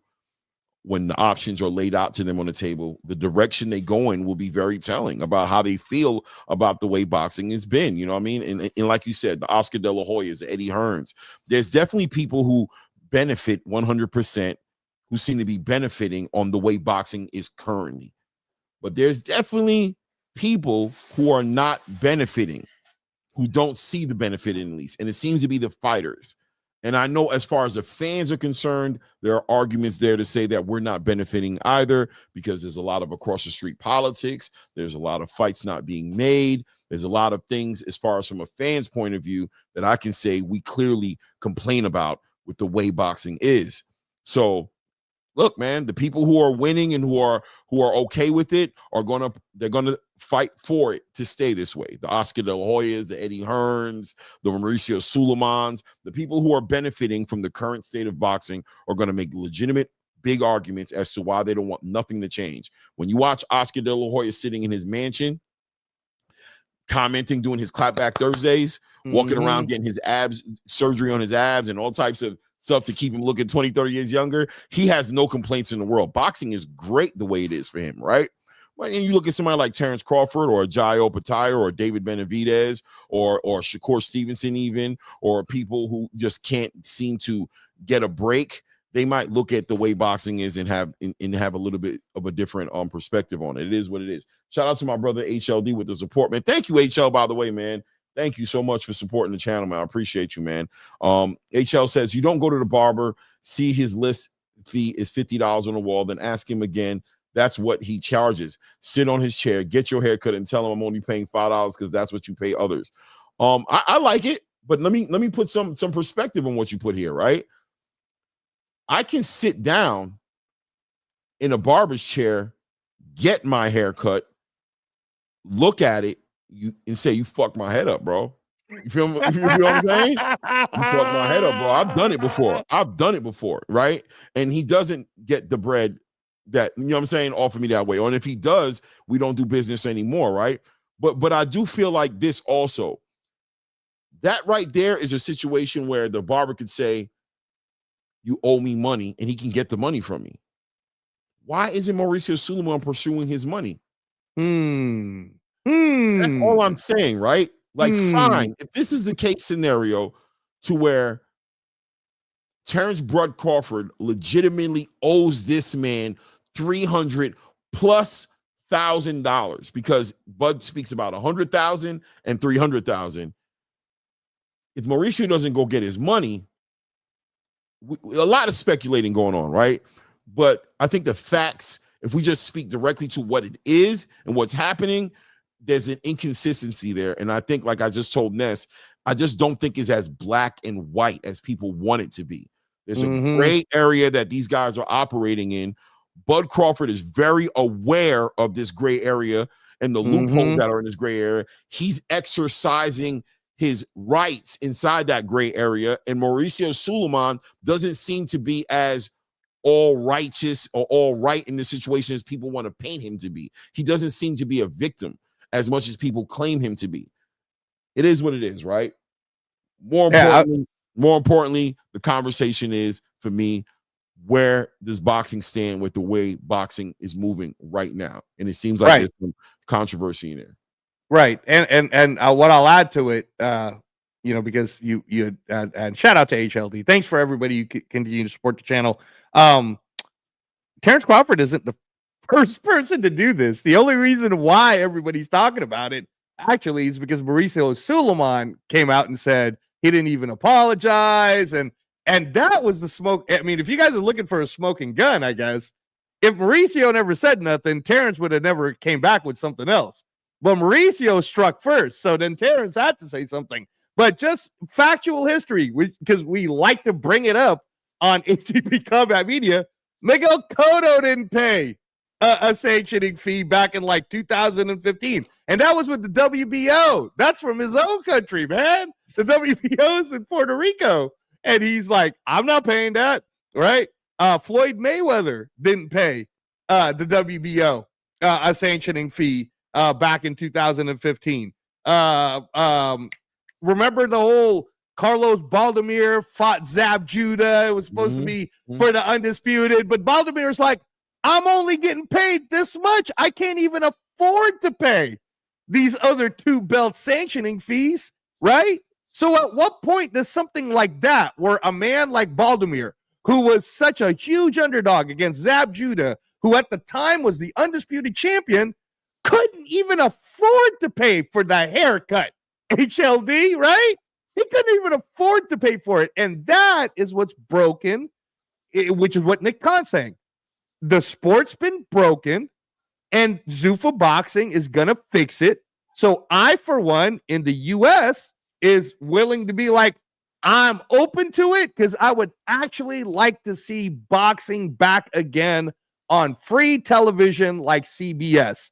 when the options are laid out to them on the table. The direction they go in will be very telling about how they feel about the way boxing has been. You know what I mean? And like you said, the Oscar De La Hoyas, the Eddie Hearns, there's definitely people who benefit 100%, who seem to be benefiting on the way boxing is currently. But there's definitely people who are not benefiting, who don't see the benefit in least. And it seems to be the fighters. And I know as far as the fans are concerned, there are arguments there to say that we're not benefiting either, because there's a lot of across the street politics. There's a lot of fights not being made. There's a lot of things as far as from a fan's point of view that I can say we clearly complain about with the way boxing is. So look, man, the people who are winning and who are okay with it they're gonna fight for it to stay this way. The Oscar De La Hoyas, the Eddie Hearns, the Mauricio Suleimans, the people who are benefiting from the current state of boxing are going to make legitimate big arguments as to why they don't want nothing to change. When you watch Oscar De La Hoya sitting in his mansion, commenting, doing his clapback Thursdays, walking around getting his abs surgery on his abs and all types of stuff to keep him looking 20, 30 years younger, he has no complaints in the world. Boxing is great the way it is for him, right? Well, and you look at somebody like Terrence Crawford or Jai Opetaia or David Benavidez or Shakur Stevenson even, or people who just can't seem to get a break. They might look at the way boxing is and have a little bit of a different perspective on it. It is what it is. Shout out to my brother HLD with the support, man. Thank you, HL, by the way, man. Thank you so much for supporting the channel, man. I appreciate you, man. HL says, you don't go to the barber, see his list fee is $50 on the wall, then ask him again. That's what he charges. Sit on his chair, get your haircut, and tell him I'm only paying $5 because that's what you pay others. I like it, but let me put some perspective on what you put here, right? I can sit down in a barber's chair, get my haircut, look at it, and say, you fucked my head up, bro. You feel me? You feel what I'm saying? You fucked my head up, bro. I've done it before, right? And he doesn't get the bread that, you know what I'm saying, offer me that way. Or if he does, we don't do business anymore, right? But I do feel like this also. That right there is a situation where the barber could say, you owe me money, and he can get the money from me. Why isn't Mauricio Suleiman pursuing his money? That's all I'm saying, right? Like, fine, if this is the case scenario to where Terrence Bud Crawford legitimately owes this man $300,000+ because Bud speaks about 100,000 and 300,000. If Mauricio doesn't go get his money, a lot of speculating going on, right? But I think the facts, if we just speak directly to what it is and what's happening, there's an inconsistency there. And I think, like I just told Ness, I just don't think it's as black and white as people want it to be. There's a gray area that these guys are operating in. Bud Crawford is very aware of this gray area and the loopholes that are in this gray area. He's exercising his rights inside that gray area. And Mauricio Suleiman doesn't seem to be as all righteous or all right in the situation as people want to paint him to be. He doesn't seem to be a victim as much as people claim him to be. It is what it is, right? More importantly, the conversation is, for me, where does boxing stand with the way boxing is moving right now? And it seems like there's some controversy in there. Right. And what I'll add to it, because you and shout out to HLD. Thanks for everybody who continue to support the channel. Terrence Crawford isn't the first person to do this. The only reason why everybody's talking about it actually is because Mauricio Suleiman came out and said he didn't even apologize, and And that was the smoke. I mean, if you guys are looking for a smoking gun, I guess, if Mauricio never said nothing, Terrence would have never came back with something else. But Mauricio struck first. So then Terrence had to say something. But just factual history, because we like to bring it up on ATP Combat Media, Miguel Cotto didn't pay a sanctioning fee back in like 2015. And that was with the WBO. That's from his own country, man. The WBO's in Puerto Rico. And he's like, I'm not paying that, right? Floyd Mayweather didn't pay the WBO a sanctioning fee back in 2015. Remember the whole Carlos Baldomir fought Zab Judah. It was supposed to be for the undisputed, but Baldomir's like, I'm only getting paid this much. I can't even afford to pay these other 2 belt sanctioning fees, right? So at what point does something like that, where a man like Baldomir, who was such a huge underdog against Zab Judah, who at the time was the undisputed champion, couldn't even afford to pay for the haircut, HLD, right? He couldn't even afford to pay for it. And that is what's broken, which is what Nick Khan's saying. The sport's been broken, and Zuffa Boxing is going to fix it. So I, for one, in the U.S., is willing to be like, I'm open to it because I would actually like to see boxing back again on free television like CBS.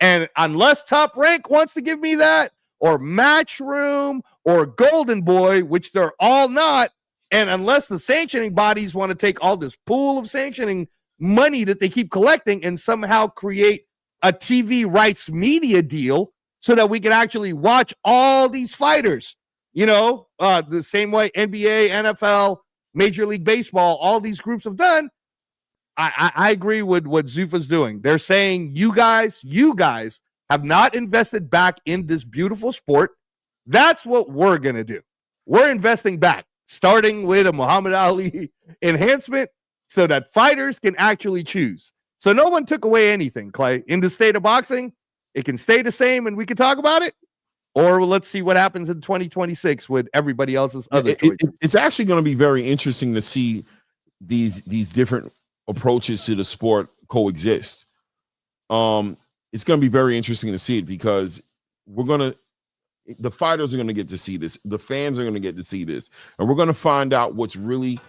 And unless Top Rank wants to give me that, or Matchroom, or Golden Boy, which they're all not, and unless the sanctioning bodies want to take all this pool of sanctioning money that they keep collecting and somehow create a TV rights media deal so that we can actually watch all these fighters, the same way NBA, NFL, Major League Baseball, all these groups have done. I agree with what Zuffa's doing. They're saying you guys have not invested back in this beautiful sport. That's what we're going to do. We're investing back, starting with a Muhammad Ali enhancement so that fighters can actually choose. So no one took away anything, Clay. In the state of boxing, it can stay the same and we can talk about it. Or let's see what happens in 2026 with everybody else's other choices. It's actually going to be very interesting to see these different approaches to the sport coexist. It's going to be very interesting to see it because the fighters are going to get to see this. The fans are going to get to see this. And we're going to find out what's really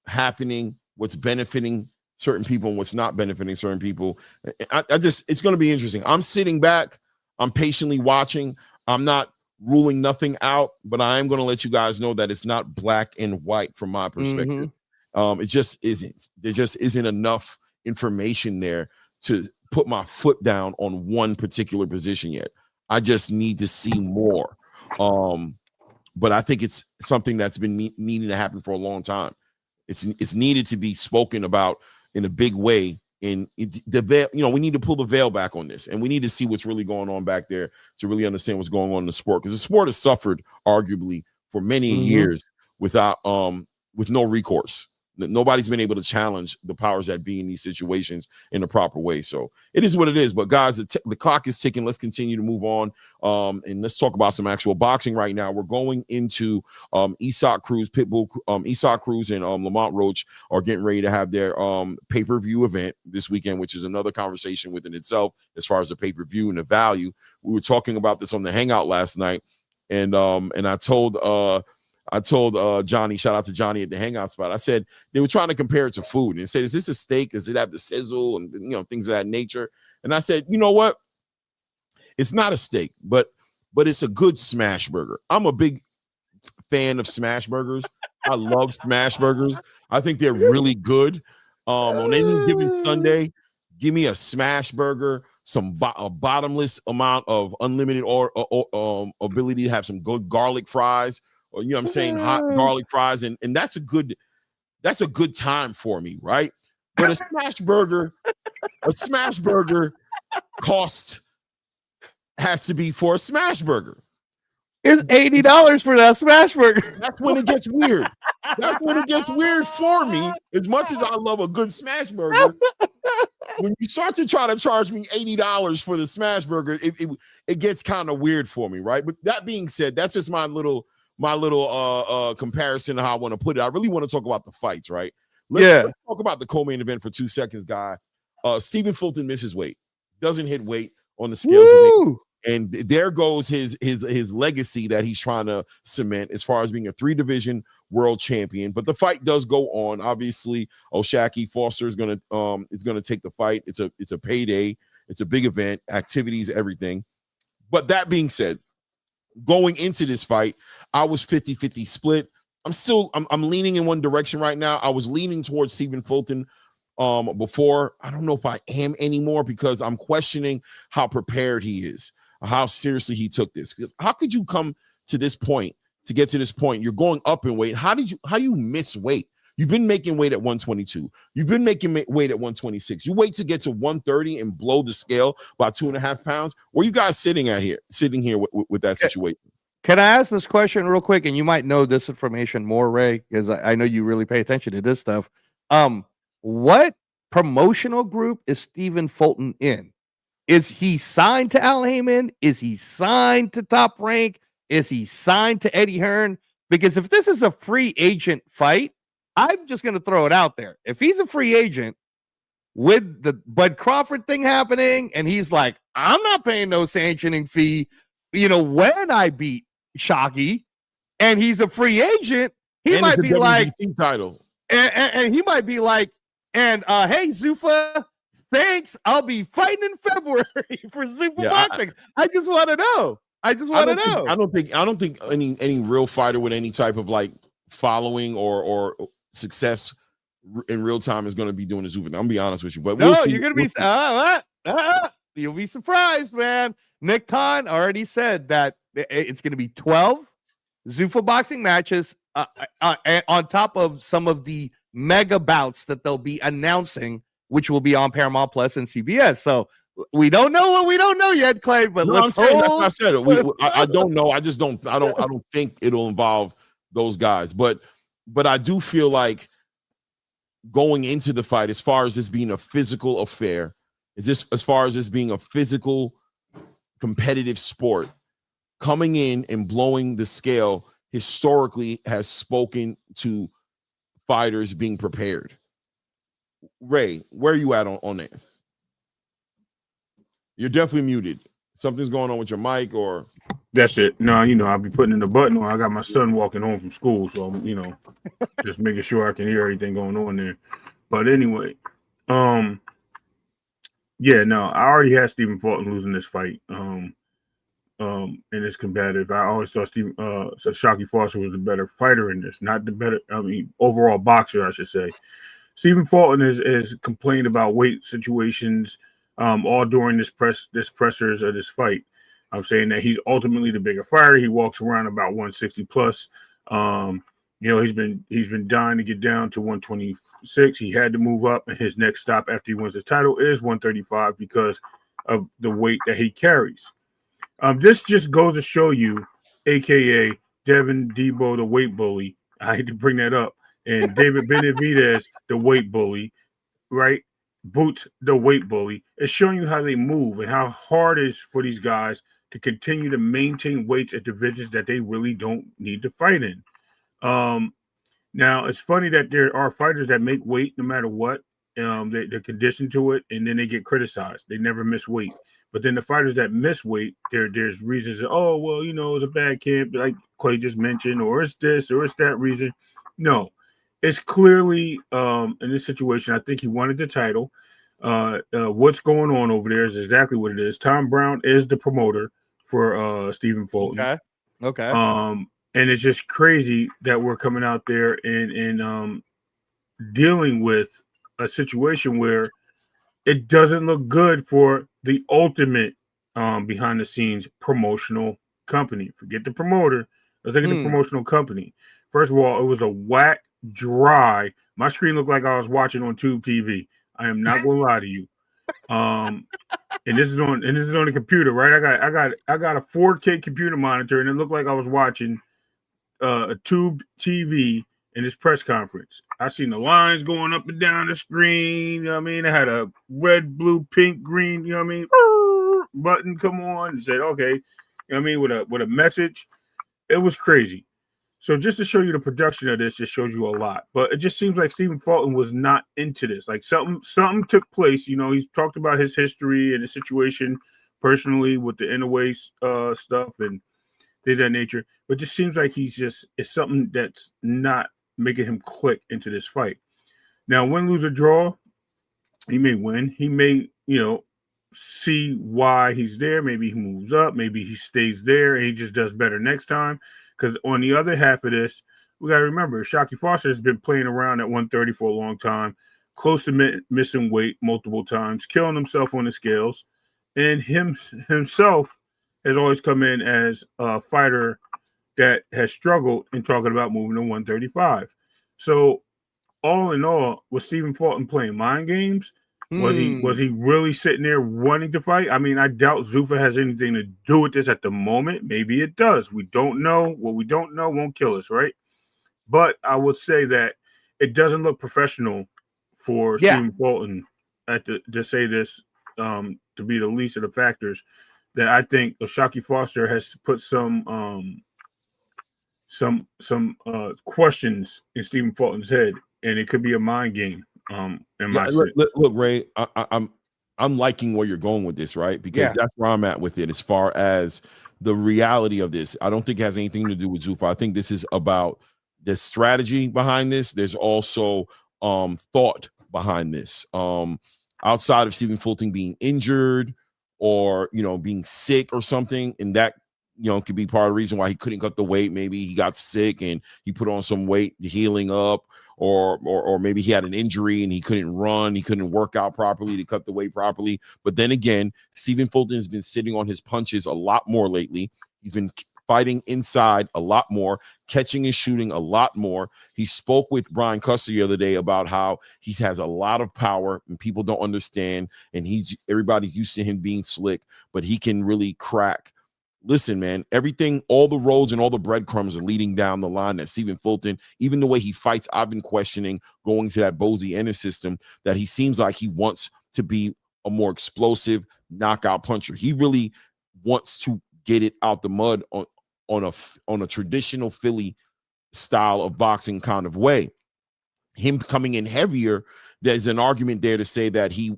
happening, what's benefiting certain people and what's not benefiting certain people. It's going to be interesting. I'm sitting back. I'm patiently watching. I'm not ruling nothing out, but I am going to let you guys know that it's not black and white from my perspective. It just isn't. There just isn't enough information there to put my foot down on one particular position yet. I just need to see more. But I think it's something that's been needing to happen for a long time. It's needed to be spoken about in a big way. We need to pull the veil back on this, and we need to see what's really going on back there to really understand what's going on in the sport, because the sport has suffered arguably for many years without with no recourse. Nobody's been able to challenge the powers that be in these situations in the proper way. So it is what it is. But guys, the clock is ticking. Let's continue to move on. And let's talk about some actual boxing right now. We're going into Isak Cruz, Pitbull. Isak Cruz and Lamont Roach are getting ready to have their pay-per-view event this weekend, which is another conversation within itself as far as the pay-per-view and the value. We were talking about this on the Hangout last night, and I told Johnny, shout out to Johnny at the Hangout spot. I said they were trying to compare it to food and said, is this a steak? Does it have the sizzle and things of that nature? And I said, you know what? It's not a steak, but it's a good smash burger. I'm a big fan of smash burgers. I love smash burgers. I think they're really good. On any given Sunday, give me a smash burger, a bottomless amount of unlimited or ability to have some good garlic fries. Or what I'm saying, hot garlic fries, and that's a good time for me, right? But a smash burger cost has to be for a smash burger. It's $80 for that smash burger. That's when it gets weird. That's when it gets weird for me. As much as I love a good smash burger, when you start to try to charge me $80 for the smash burger, it gets kind of weird for me, right? But that being said, that's just my little comparison of how I want to put it. I really want to talk about the fights, right? Let's talk about the co-main event for 2 seconds, guy. Stephen Fulton misses weight, doesn't hit weight on the scales, and there goes his legacy that he's trying to cement as far as being a 3-division world champion. But the fight does go on. Obviously, O'Shaquie Foster is gonna take the fight. It's a payday. It's a big event, activities, everything. But that being said, going into this fight, I was 50-50 split. I'm leaning in one direction right now. I was leaning towards Stephen Fulton before. I don't know if I am anymore because I'm questioning how prepared he is, how seriously he took this. Because how could you come to this point, to get to this point? You're going up in weight. How do you miss weight? You've been making weight at 122. You've been making weight at 126. You wait to get to 130 and blow the scale by 2.5 pounds. Where you guys sitting here with that situation? Can I ask this question real quick? And you might know this information more, Ray, because I know you really pay attention to this stuff. What promotional group is Stephen Fulton in? Is he signed to Al Heyman? Is he signed to Top Rank? Is he signed to Eddie Hearn? Because if this is a free agent fight, I'm just going to throw it out there. If he's a free agent with the Bud Crawford thing happening, and he's like, I'm not paying no sanctioning fee, when I beat Shockey, and he's a free agent, he might be like, title. And he might be like, hey, Zuffa, thanks. I'll be fighting in February for Zuffa Boxing. I just want to know. I don't think any real fighter with any type of like following or success in real time is going to be doing the Zuffa. I'm gonna be honest with you, but we'll see. You're gonna be you'll be surprised, man. Nick Khan already said that it's going to be 12 Zuffa boxing matches on top of some of the mega bouts that they'll be announcing, which will be on Paramount Plus and CBS. So we don't know what we don't know yet, Clay. But let's hold. I said it. I don't know. I just don't. I don't think it'll involve those guys. But I do feel like going into the fight, as far as this being a physical affair, as far as this being a physical competitive sport, coming in and blowing the scale historically has spoken to fighters being prepared. Ray, where are you at on that? You're definitely muted. Something's going on with your mic, or that's it. No, I'll be putting in the button on. I got my son walking home from school, so I'm, just making sure I can hear everything going on there. But anyway, yeah, no, I already had Stephen Fulton losing this fight. And it's combative. I always thought Shockey Foster was the better fighter in this, not the better. Overall boxer, I should say. Stephen Fulton is complained about weight situations, all during this pressers of this fight. I'm saying that he's ultimately the bigger fighter. He walks around about 160 plus. He's been dying to get down to 126. He had to move up, and his next stop after he wins his title is 135 because of the weight that he carries. This just goes to show you, aka Devin Debo, the weight bully. I hate to bring that up, and David Benavidez, the weight bully, right? Boots, the weight bully. It's showing you how they move and how hard it is for these guys to continue to maintain weights at divisions that they really don't need to fight in. Now, it's funny that there are fighters that make weight no matter what. They're conditioned to it, and then they get criticized. They never miss weight. But then the fighters that miss weight, there's reasons. Oh, well, it's a bad camp, like Clay just mentioned, or it's this, or it's that reason. No, it's clearly in this situation. I think he wanted the title. What's going on over there is exactly what it is. Tom Brown is the promoter for Stephen Fulton. Okay. And it's just crazy that we're coming out there and dealing with a situation where it doesn't look good for the ultimate behind the scenes promotional company. Forget the promoter. Let's look at the promotional company. First of all, it was a whack, dry. My screen looked like I was watching on Tube TV. I am not going to lie to you. And this is on the computer, right? I got a 4K computer monitor, and it looked like I was watching a Tube TV in this press conference. I seen the lines going up and down the screen. You know what I mean? It had a red, blue, pink, green, you know what I mean? Button come on and said, okay, you know what I mean, with a message. It was crazy. So just to show you the production of this, just shows you a lot. But it just seems like Stephen Fulton was not into this. Like something took place. You know, he's talked about his history and the situation personally with the Inouye stuff and things of that nature. But it just seems like it's something that's not making him click into this fight. Now, win, lose, or draw, he may win. He may, see why he's there. Maybe he moves up. Maybe he stays there and he just does better next time. Because on the other half of this, we got to remember, Shockey Foster has been playing around at 130 for a long time, close to missing weight multiple times, killing himself on the scales. And himself has always come in as a fighter that has struggled in talking about moving to 135. So all in all, was Stephen Fulton playing mind games? Was he really sitting there wanting to fight? I mean, I doubt Zuffa has anything to do with this at the moment. Maybe it does. We don't know. What we don't know won't kill us, right? But I would say that it doesn't look professional for Stephen Fulton to say this to be the least of the factors that I think Shockey Foster has put some questions in Stephen Fulton's head, and it could be a mind game. Look, Ray, I'm liking where you're going with this, right? Because that's where I'm at with it as far as the reality of this. I don't think it has anything to do with Zuffa. I think this is about the strategy behind this. There's also thought behind this. Outside of Stephen Fulton being injured or being sick or something, and that could be part of the reason why he couldn't cut the weight. Maybe he got sick and he put on some weight, healing up. Or maybe he had an injury and he couldn't run, he couldn't work out properly to cut the weight properly. But then again, Stephen Fulton has been sitting on his punches a lot more lately. He's been fighting inside a lot more, catching and shooting a lot more. He spoke with Brian Custer the other day about how he has a lot of power and people don't understand, and everybody's used to him being slick, but he can really crack. Listen, man, everything, all the roads and all the breadcrumbs are leading down the line that Stephen Fulton, even the way he fights, I've been questioning going to that Bozy Ennis system, that he seems like he wants to be a more explosive knockout puncher. He really wants to get it out the mud on a traditional Philly style of boxing kind of way. Him coming in heavier, there's an argument there to say that he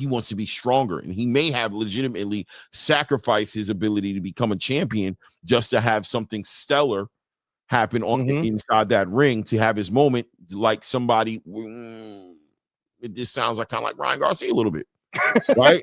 wants to be stronger, and he may have legitimately sacrificed his ability to become a champion just to have something stellar happen inside that ring, to have his moment like somebody. It just sounds like kind of like Ryan Garcia a little bit, right?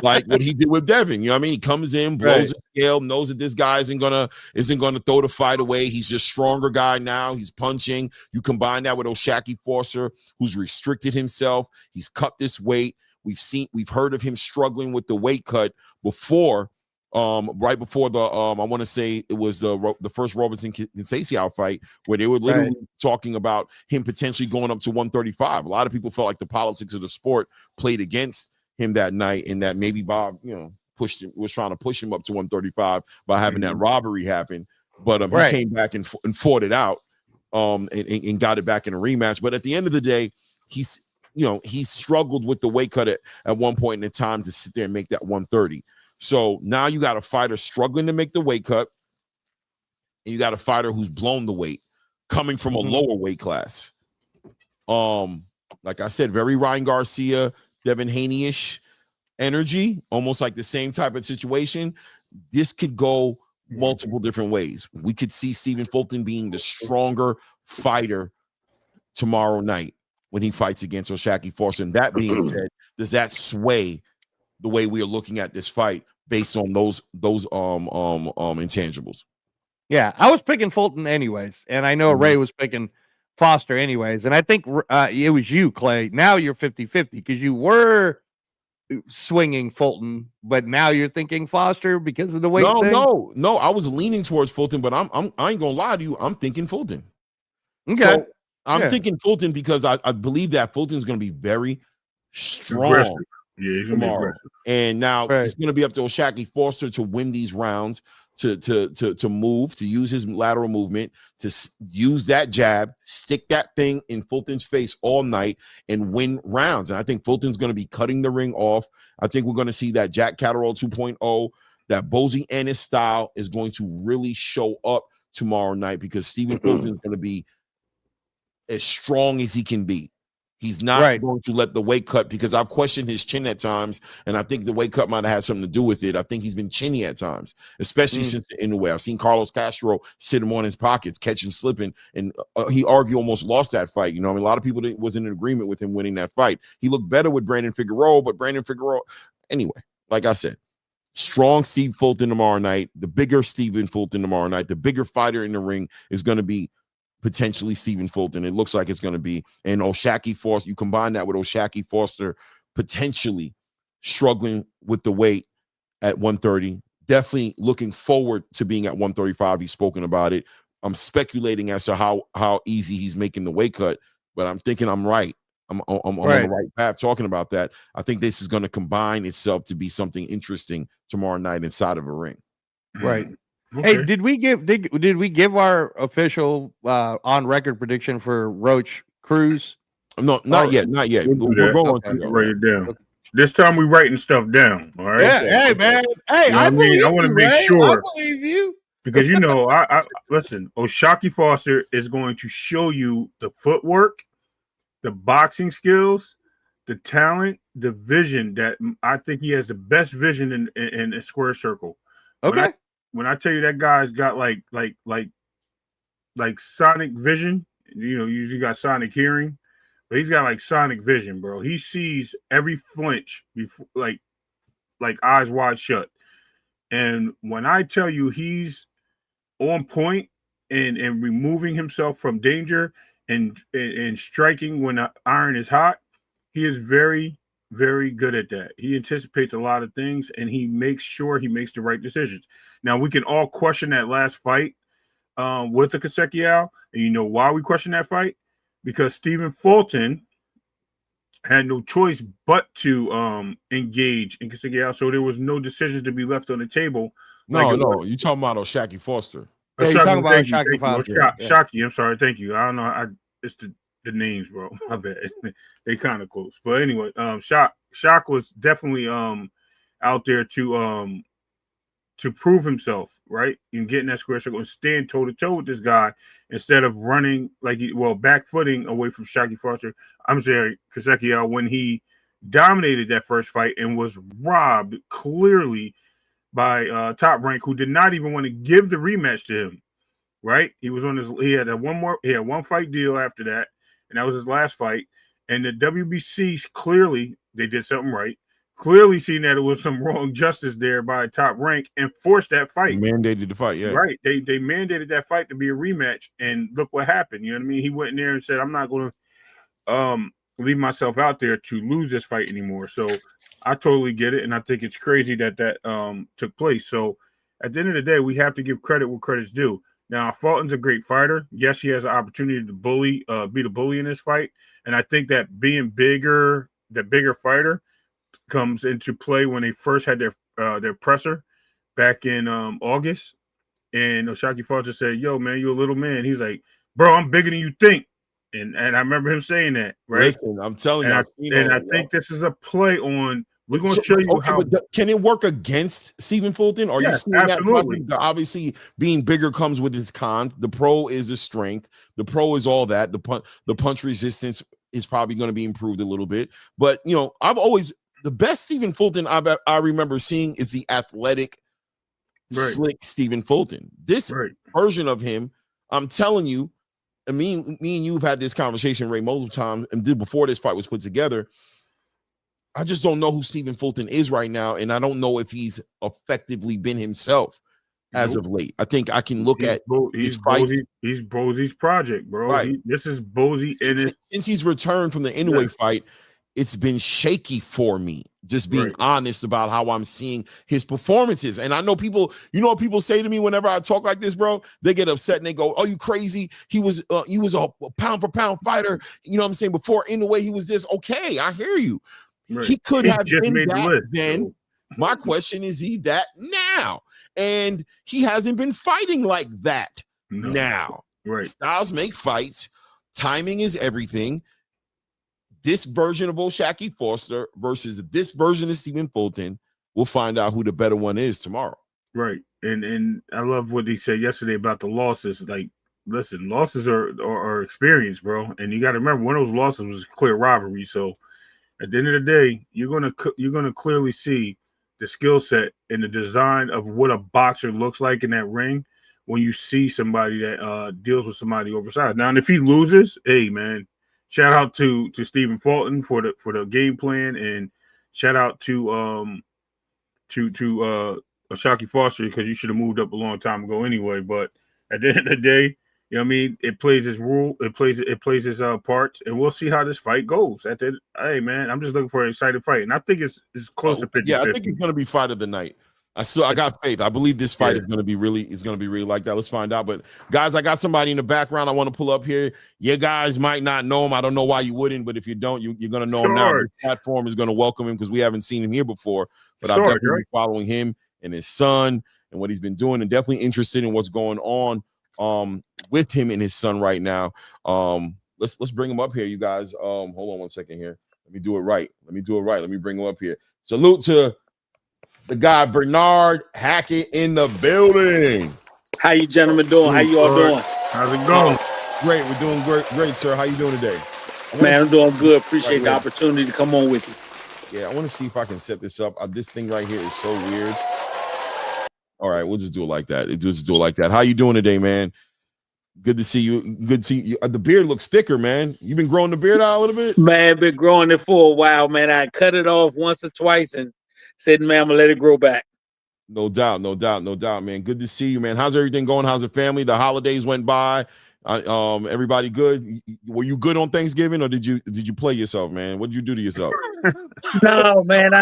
Like what he did with Devin. You know what I mean? He comes in, blows the scale, knows that this guy isn't gonna throw the fight away. He's just stronger guy now. He's punching. You combine that with Shockey Foster, who's restricted himself. He's cut this weight. We've heard of him struggling with the weight cut before, right before the I want to say it was the first Robertson Conceição fight, where they were literally talking about him potentially going up to 135. A lot of people felt like the politics of the sport played against him that night, and that maybe Bob, was trying to push him up to 135 by having that robbery happen. But he came back and fought it out, and got it back in a rematch. But at the end of the day, he struggled with the weight cut at one point in the time to sit there and make that 130. So now you got a fighter struggling to make the weight cut, and you got a fighter who's blown the weight, coming from a lower weight class. Like I said, very Ryan Garcia, Devin Haney-ish energy, almost like the same type of situation. This could go multiple different ways. We could see Stephen Fulton being the stronger fighter tomorrow night when he fights against Shockey Foster. And that being said, does that sway the way we are looking at this fight based on those intangibles? Yeah, I was picking Fulton anyways, and I know Ray was picking Foster anyways, and I think it was you, Clay. Now you're 50-50 because you were swinging Fulton, but now you're thinking Foster because of the weight thing? No, I was leaning towards Fulton, but I ain't gonna lie to you, I'm thinking Fulton. Okay. So I'm thinking Fulton because I believe that Fulton is going to be very strong he's tomorrow. And now it's going to be up to Shockey Foster to win these rounds, to move, to use his lateral movement, to use that jab, stick that thing in Fulton's face all night and win rounds. And I think Fulton's going to be cutting the ring off. I think we're going to see that Jack Catterall 2.0, that Bozy Ennis style is going to really show up tomorrow night because Stephen Fulton is going to be as strong as he can be. He's not going to let the weight cut because I've questioned his chin at times, and I think the weight cut might have had something to do with it. I think he's been chinny at times, especially since the Inoue. I've seen Carlos Castro sit him on his pockets, catch him slipping, and he argued almost lost that fight. You know, I mean, a lot of people wasn't in agreement with him winning that fight. He looked better with Brandon Figueroa, but Brandon Figueroa, anyway, like I said, strong Steve Fulton tomorrow night, the bigger Stephen Fulton tomorrow night, the bigger fighter in the ring is going to be potentially Stephen Fulton. It looks like it's going to be. And O'Shaquie Foster, you combine that with O'Shaquie Foster potentially struggling with the weight at 130. Definitely looking forward to being at 135. He's spoken about it. I'm speculating as to how easy he's making the weight cut, but I'm thinking I'm right. I'm on the right path talking about that. I think this is going to combine itself to be something interesting tomorrow night inside of a ring. Right. Okay. Hey, did we give our official on record prediction for Roach Cruz? No, not yet. We're going to write it down. Okay. This time we writing stuff down. All right. Yeah. Hey, man. Hey, I want to make sure. I believe you because I listen. O'Shaquie Foster is going to show you the footwork, the boxing skills, the talent, the vision. That I think he has the best vision in a square circle. Okay. When I tell you that guy's got like sonic vision, usually got sonic hearing, but he's got like sonic vision, bro. He sees every flinch before, like eyes wide shut. And when I tell you he's on point and removing himself from danger and striking when the iron is hot, he is very, very good at that. He anticipates a lot of things and he makes sure he makes the right decisions. Now we can all question that last fight with the Kaseki, and you know why we question that fight? Because Stephen Fulton had no choice but to engage in Kaseki, so there was no decisions to be left on the table. No, you talking about O'Shaquie Foster? Yeah, you're talking about O'Shaquie Foster. Shaki, I'm sorry, thank you. I don't know. It's the names, bro. My bad. They kind of close, but anyway, Shock was definitely out there to prove himself, right, and getting that square circle and stand toe to toe with this guy instead of running back footing away from Shaki Foster. I'm sorry, Kaseki, when he dominated that first fight and was robbed clearly by Top Rank, who did not even want to give the rematch to him. Right, he had one fight deal after that. And that was his last fight. And the WBC clearly, they did something right. Clearly seen that it was some wrong justice there by Top Rank and forced that fight. Mandated the fight, yeah. Right. They mandated that fight to be a rematch. And look what happened. You know what I mean? He went in there and said, I'm not going to leave myself out there to lose this fight anymore. So I totally get it. And I think it's crazy that took place. So at the end of the day, we have to give credit where credit's due. Now, Fulton's a great fighter. Yes, he has an opportunity to be the bully in this fight. And I think that being bigger, the bigger fighter comes into play when they first had their presser back in August. And O'Shaquie Foster said, yo, man, you're a little man. He's like, bro, I'm bigger than you think. And I remember him saying that, right? Listen, I'm telling you. I think this is a play on. We're going to show you how. But can it work against Stephen Fulton? Are you seeing absolutely. That? Obviously, being bigger comes with its cons. The pro is the strength. The pro is all that. The punch resistance is probably going to be improved a little bit. But I've always the best Stephen Fulton I remember seeing is the athletic, slick Stephen Fulton. This version of him, I'm telling you, and me and you've had this conversation, Ray, multiple times, and before this fight was put together. I just don't know who Stephen Fulton is right now, and I don't know if he's effectively been himself as of late. I think I can look at his fights. He's Bosie's project, bro. Right. This is Bosie. Since he's returned from the Inoue fight, it's been shaky for me, just being honest about how I'm seeing his performances. And I know people, what people say to me whenever I talk like this, bro? They get upset and they go, oh, you crazy? He was a pound for pound fighter. You know what I'm saying? Before Inoue, he was this. Okay, I hear you. Right. He could have been that then. My question is he that now? And he hasn't been fighting like that now. Right. Styles make fights. Timing is everything. This version of O'Shaquie Foster versus this version of Stephen Fulton, we'll find out who the better one is tomorrow. Right. And I love what he said yesterday about the losses. Like, listen, losses are experience, bro. And you got to remember, one of those losses was clear robbery. So at the end of the day, you're gonna clearly see the skill set and the design of what a boxer looks like in that ring when you see somebody that deals with somebody oversized. Now, and if he loses, hey man, shout out to Stephen Fulton for the game plan, and shout out to Ashaki Foster, because you should have moved up a long time ago anyway. But at the end of the day, you know what I mean, it plays its role, it plays its parts, and we'll see how this fight goes. Hey man, I'm just looking for an exciting fight, and I think it's close to 50-50. Yeah, I think it's going to be fight of the night. I got faith. I believe this fight is going to be really like that. Let's find out. But guys, I got somebody in the background I want to pull up here. You guys might not know him. I don't know why you wouldn't, but if you don't, you're going to know him now. This platform is going to welcome him because we haven't seen him here before. But I'm definitely following him and his son and what he's been doing, and definitely interested in what's going on with him and his son right now. Let's bring him up here, you guys. Hold on one second here. Let me do it right. Let me bring him up here. Salute to the guy Bernard Hackett in the building. How you gentlemen doing? How you all doing? How's it going? Great. We're doing great, sir. How you doing today? Man, I'm doing good. Appreciate the opportunity to come on with you. Yeah, I want to see if I can set this up. This thing right here is so weird. All right, we'll just do it like that. How you doing today, man? Good to see you. The beard looks thicker, man. You been growing the beard out a little bit? Man, been growing it for a while, man. I cut it off once or twice and said, man, I'm gonna let it grow back. No doubt, man. Good to see you, man. How's everything going? How's the family? The holidays went by. Everybody good? Were you good on Thanksgiving, or did you play yourself, man? What did you do to yourself? No, man.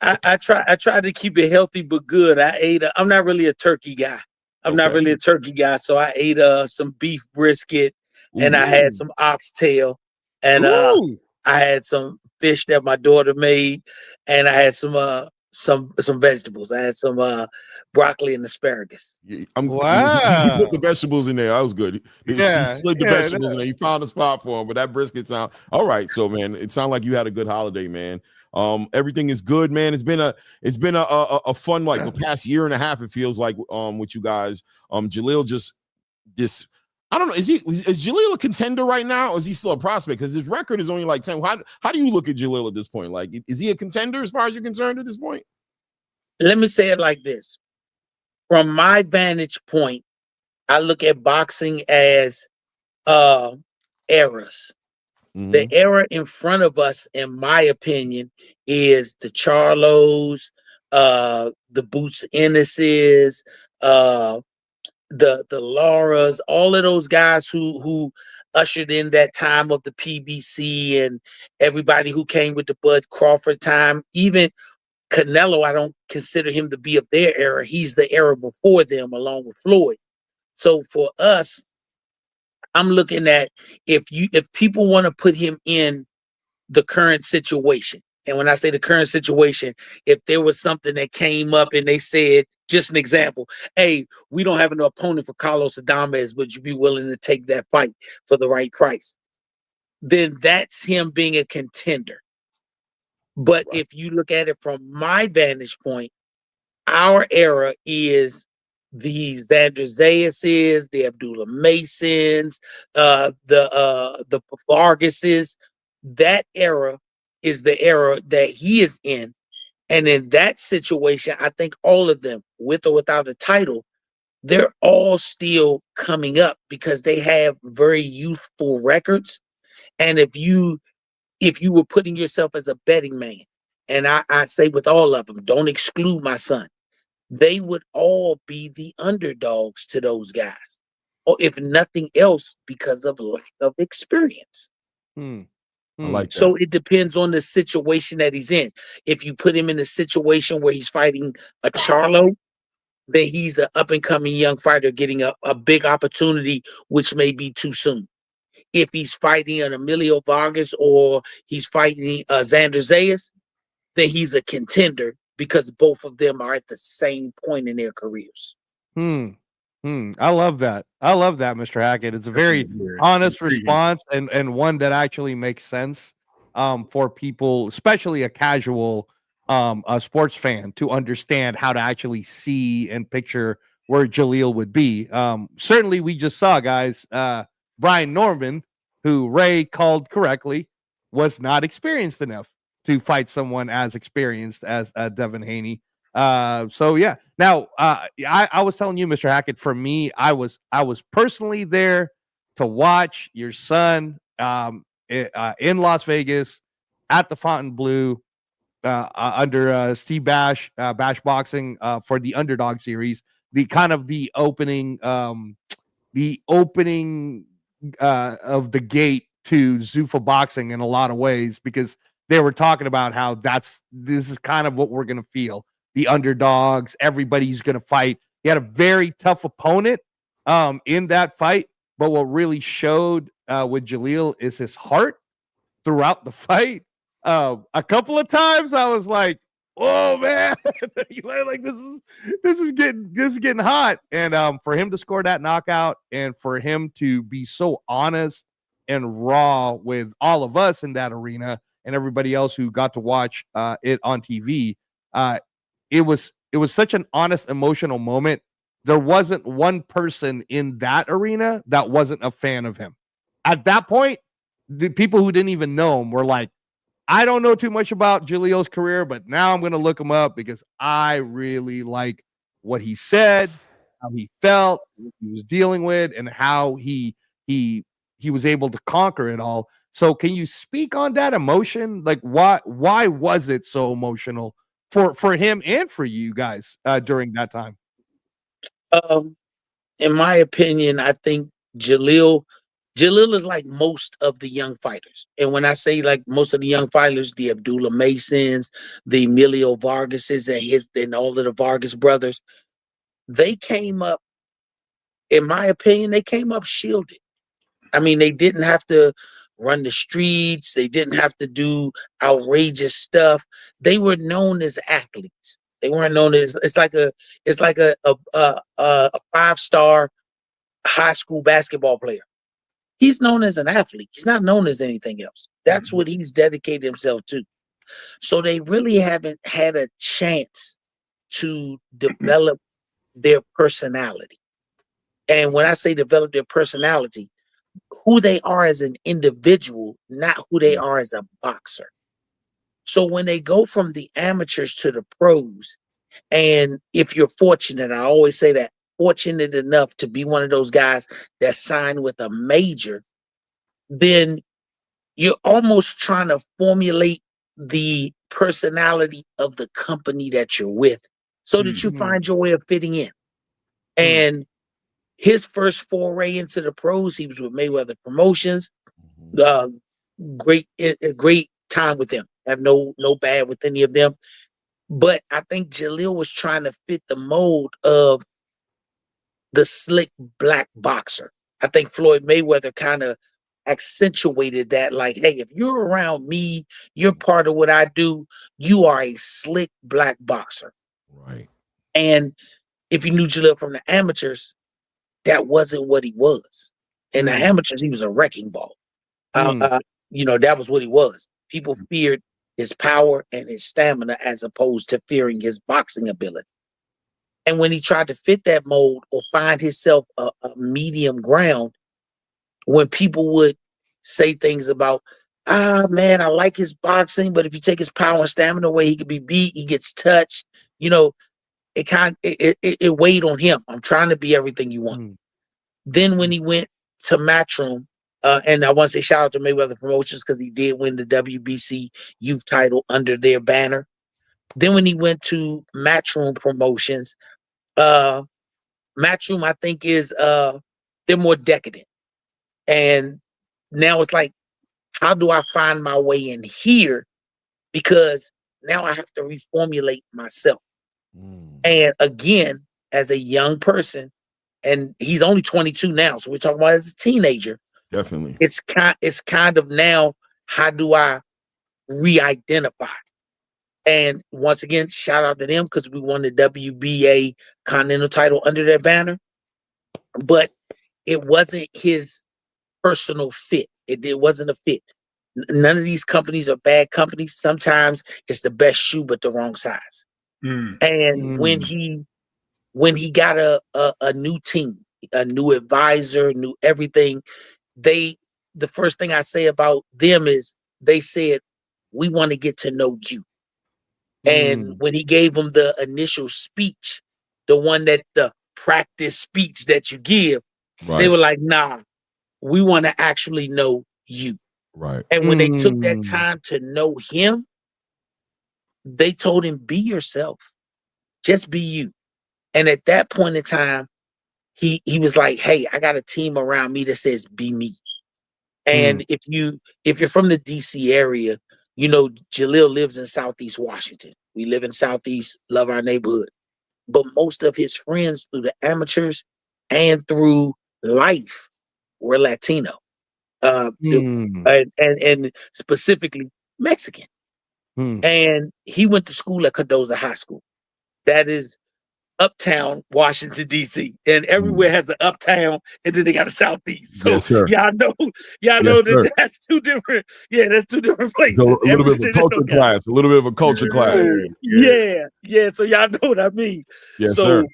I tried to keep it healthy but good. I'm not really a turkey guy. So I ate some beef brisket, and I had some oxtail, and I had some fish that my daughter made, and I had some vegetables. I had some broccoli and asparagus. Wow. He put the vegetables in there. That was good. He slid the vegetables in there. He found a spot for him, but that brisket sound all right. So, man, it sounded like you had a good holiday, man. Everything is good, man. It's been a fun, like, the past year and a half, it feels like, with you guys. Jaleel I don't know. Is Jaleel a contender right now, or is he still a prospect? Because his record is only like 10. How do you look at Jaleel at this point? Like, is he a contender as far as you're concerned at this point? Let me say it like this. From my vantage point, I look at boxing as eras. Mm-hmm. The era in front of us, in my opinion, is the Charlos, the Boots Ennises, the Lauras, all of those guys who ushered in that time of the PBC, and everybody who came with the Bud Crawford time. Even Canelo, I don't consider him to be of their era. He's the era before them, along with Floyd. So for us, I'm looking at if people want to put him in the current situation. And when I say the current situation, if there was something that came up and they said, just an example, hey, we don't have an opponent for Carlos Adames, would you be willing to take that fight for the right price? Then that's him being a contender. But if you look at it from my vantage point, our era is the Xander Zayases, the Abdullah Masons, the Vargases. That era is the era that he is in. And in that situation, I think all of them, with or without a title, they're all still coming up because they have very youthful records. And if you were putting yourself as a betting man, and I say with all of them, don't exclude my son, they would all be the underdogs to those guys, or if nothing else, because of lack of experience. I like that. So it depends on the situation that he's in. If you put him in a situation where he's fighting a Charlo, then he's an up-and-coming young fighter getting a big opportunity, which may be too soon. If he's fighting an Emilio Vargas or he's fighting Xander Zayas, then he's a contender because both of them are at the same point in their careers. I love that. Mr. Hackett. It's a very honest response and one that actually makes sense for people, especially a casual a sports fan to understand how to actually see and picture where Jaleel would be. Certainly, we just saw, guys, Brian Norman, who Ray called correctly, was not experienced enough to fight someone as experienced as Devin Haney. So yeah. Now, I was telling you, Mr. Hackett, for me, I was personally there to watch your son in Las Vegas at the Fontainebleau under Steve Bash Boxing for the Underdog Series. The opening of the gate to Zuffa Boxing in a lot of ways, because they were talking about how this is kind of what we're going to feel. The underdogs, everybody's going to fight. He had a very tough opponent in that fight, but what really showed with Jaleel is his heart throughout the fight. A couple of times I was like, "Oh man, like this is getting hot." And for him to score that knockout, and for him to be so honest and raw with all of us in that arena and everybody else who got to watch it on TV, it was such an honest, emotional moment. There wasn't one person in that arena that wasn't a fan of him. At that point, the people who didn't even know him were like, I don't know too much about Jaleel's career, but now I'm going to look him up because I really like what he said, how he felt, what he was dealing with, and how he was able to conquer it all. So can you speak on that emotion? Like, why was it so emotional for him and for you guys during that time? In my opinion, I think Jaleel is like most of the young fighters. And when I say like most of the young fighters, the Abdullah Masons, the Emilio Vargases, and all of the Vargas brothers, they came up, in my opinion, they came up shielded. I mean, they didn't have to run the streets. They didn't have to do outrageous stuff. They were known as athletes. They weren't known as, it's like a 5-star high school basketball player. He's known as an athlete. He's not known as anything else. That's what he's dedicated himself to. So they really haven't had a chance to develop their personality. And when I say develop their personality, who they are as an individual, not who they are as a boxer. So when they go from the amateurs to the pros, and if you're fortunate, I always say that, fortunate enough to be one of those guys that signed with a major, then you're almost trying to formulate the personality of the company that you're with so that you find your way of fitting in. And his first foray into the pros, he was with Mayweather Promotions. Great time with them. I have no bad with any of them. But I think Jaleel was trying to fit the mold of the slick black boxer. I think Floyd Mayweather kind of accentuated that, like, hey, if you're around me, you're part of what I do, you are a slick black boxer. Right. And if you knew Jaleel from the amateurs, that wasn't what he was. In the amateurs, he was a wrecking ball. That was what he was. People feared his power and his stamina as opposed to fearing his boxing ability. And when he tried to fit that mold or find himself a medium ground, when people would say things about, man, I like his boxing, but if you take his power and stamina away, he could be beat, he gets touched, it weighed on him. I'm trying to be everything you want. Then when he went to Matchroom, and I want to say shout out to Mayweather Promotions because he did win the WBC youth title under their banner. Then when he went to Matchroom Promotions, Matchroom, I think, is they're more decadent. And now it's like, how do I find my way in here? Because now I have to reformulate myself. And again, as a young person, and he's only 22 now, so we're talking about as a teenager. Definitely. It's kind of now, how do I re-identify? And once again, shout out to them because we won the WBA Continental title under their banner. But it wasn't his personal fit. It wasn't a fit. none of these companies are bad companies. Sometimes it's the best shoe, but the wrong size. And when he got a new team, a new advisor, new everything, the first thing I say about them is they said, we want to get to know you. And when he gave them the initial speech, the one that the practice speech that you give, they were like, nah, we want to actually know you. Right. And when they took that time to know him, they told him, be yourself. Just be you. And at that point in time, he was like, hey, I got a team around me that says be me. And if you're from the DC area, you know, Jaleel lives in Southeast Washington. We live in Southeast, love our neighborhood. But most of his friends through the amateurs and through life were Latino. And specifically Mexican. And he went to school at Cardozo High School. That is uptown Washington, D.C. And everywhere has an uptown, and then they got a southeast. So y'all know that that's two different, that's two different places. So a little bit of a culture clash, a little bit of a culture clash. Yeah. So y'all know what I mean. Yes, so sir.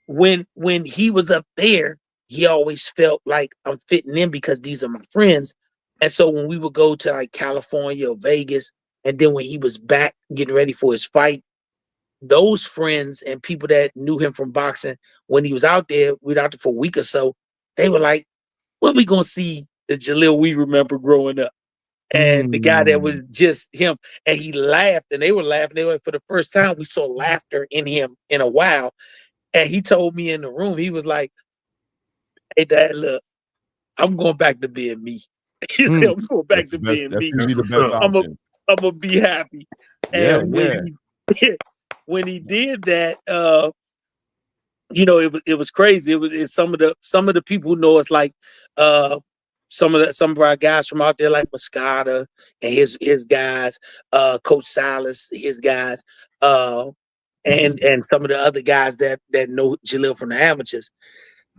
when he was up there, he always felt like I'm fitting in because these are my friends. And so when we would go to like California or Vegas, and then when he was back getting ready for his fight, those friends and people that knew him from boxing, when he was out there, we were out there for a week or so, they were like, when we gonna see the Jaleel we remember growing up? And the guy that was just him, and he laughed, and they were laughing. They were, for the first time, we saw laughter in him in a while. And he told me in the room, he was like, hey, Dad, look, I'm going back to being me. I'm going back to being me. I'm gonna be happy. And when he did that, you know, it was crazy. It's some of the people who know us, like some of our guys from out there, like Moscata and his guys, Coach Silas, his guys, and some of the other guys that know Jaleel from the amateurs.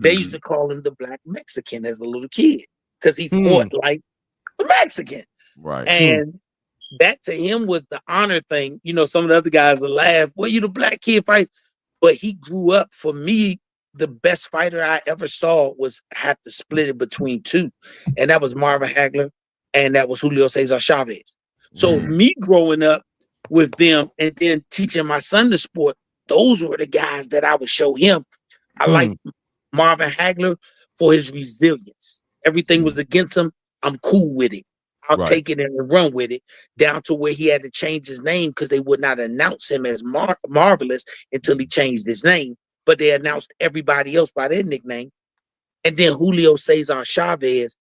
They used to call him the Black Mexican as a little kid because he fought like a Mexican. Right. And that to him was the honor thing. You know, some of the other guys will laugh, well, you the black kid fight. But he grew up, for me, the best fighter I ever saw was have to split it between two. And that was Marvin Hagler and that was Julio Cesar Chavez. So me growing up with them and then teaching my son the sport, those were the guys that I would show him. I like Marvin Hagler for his resilience. Everything was against him. I'm cool with it. I'll take it and run with it, down to where he had to change his name because they would not announce him as Marvelous until he changed his name. But they announced everybody else by their nickname. And then Julio Cesar Chavez,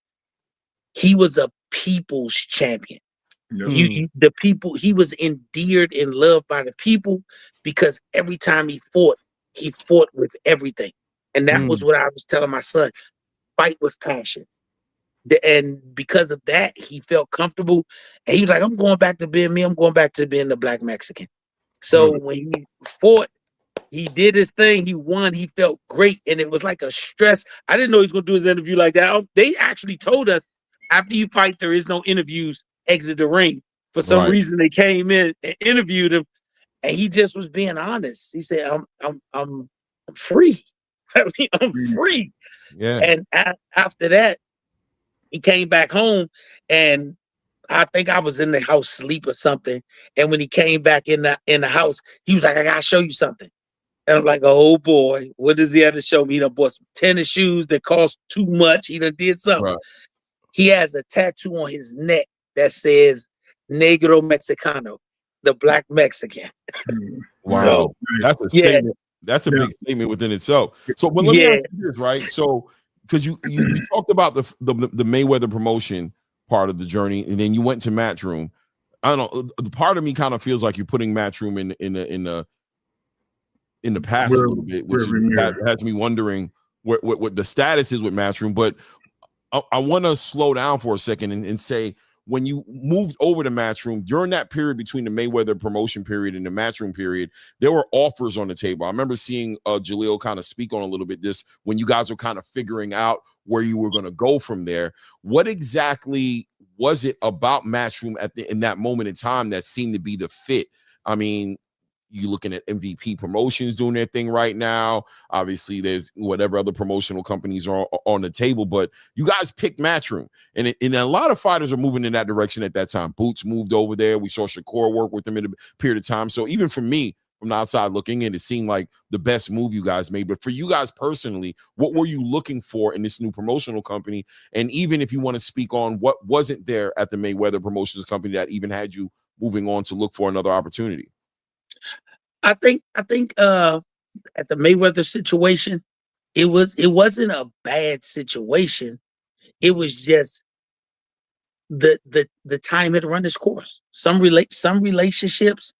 he was a people's champion. The people, he was endeared and loved by the people because every time he fought with everything. And that was what I was telling my son, fight with passion. And because of that, he felt comfortable. And he was like, I'm going back to being me. I'm going back to being the Black Mexican. So when he fought, he did his thing. He won. He felt great. And it was like a stress. I didn't know he was going to do his interview like that. They actually told us, after you fight, there is no interviews, exit the ring. For some reason, they came in and interviewed him. And he just was being honest. He said, I'm free. I mean, I'm free. Yeah. And after that, he came back home, and I think I was in the house sleep or something. And when he came back in the house, he was like, I gotta show you something. And I'm like, oh boy, what does he have to show me? He done bought some tennis shoes that cost too much. He done did something. Right. He has a tattoo on his neck that says Negro Mexicano, the Black Mexican. Wow. So, that's a statement. That's a big statement within itself. So let me ask you this, right? So because you talked about the Mayweather promotion part of the journey, and then you went to Matchroom. I don't know. The part of me kind of feels like you're putting Matchroom in the past a little bit, which has me wondering what the status is with Matchroom. But I want to slow down for a second and say, when you moved over to Matchroom, during that period between the Mayweather promotion period and the Matchroom period, there were offers on the table. I remember seeing Jaleel kind of speak on a little bit this when you guys were kind of figuring out where you were going to go from there. What exactly was it about Matchroom in that moment in time that seemed to be the fit? I mean, you looking at MVP Promotions doing their thing right now. Obviously, there's whatever other promotional companies are on the table, but you guys picked Matchroom, and a lot of fighters are moving in that direction at that time. Boots moved over there. We saw Shakur work with them in a period of time. So even for me, from the outside looking in, it seemed like the best move you guys made. But for you guys personally, what were you looking for in this new promotional company? And even if you want to speak on what wasn't there at the Mayweather Promotions company that even had you moving on to look for another opportunity? I think at the Mayweather situation, it wasn't a bad situation. It was just the time had run its course. Some relationships,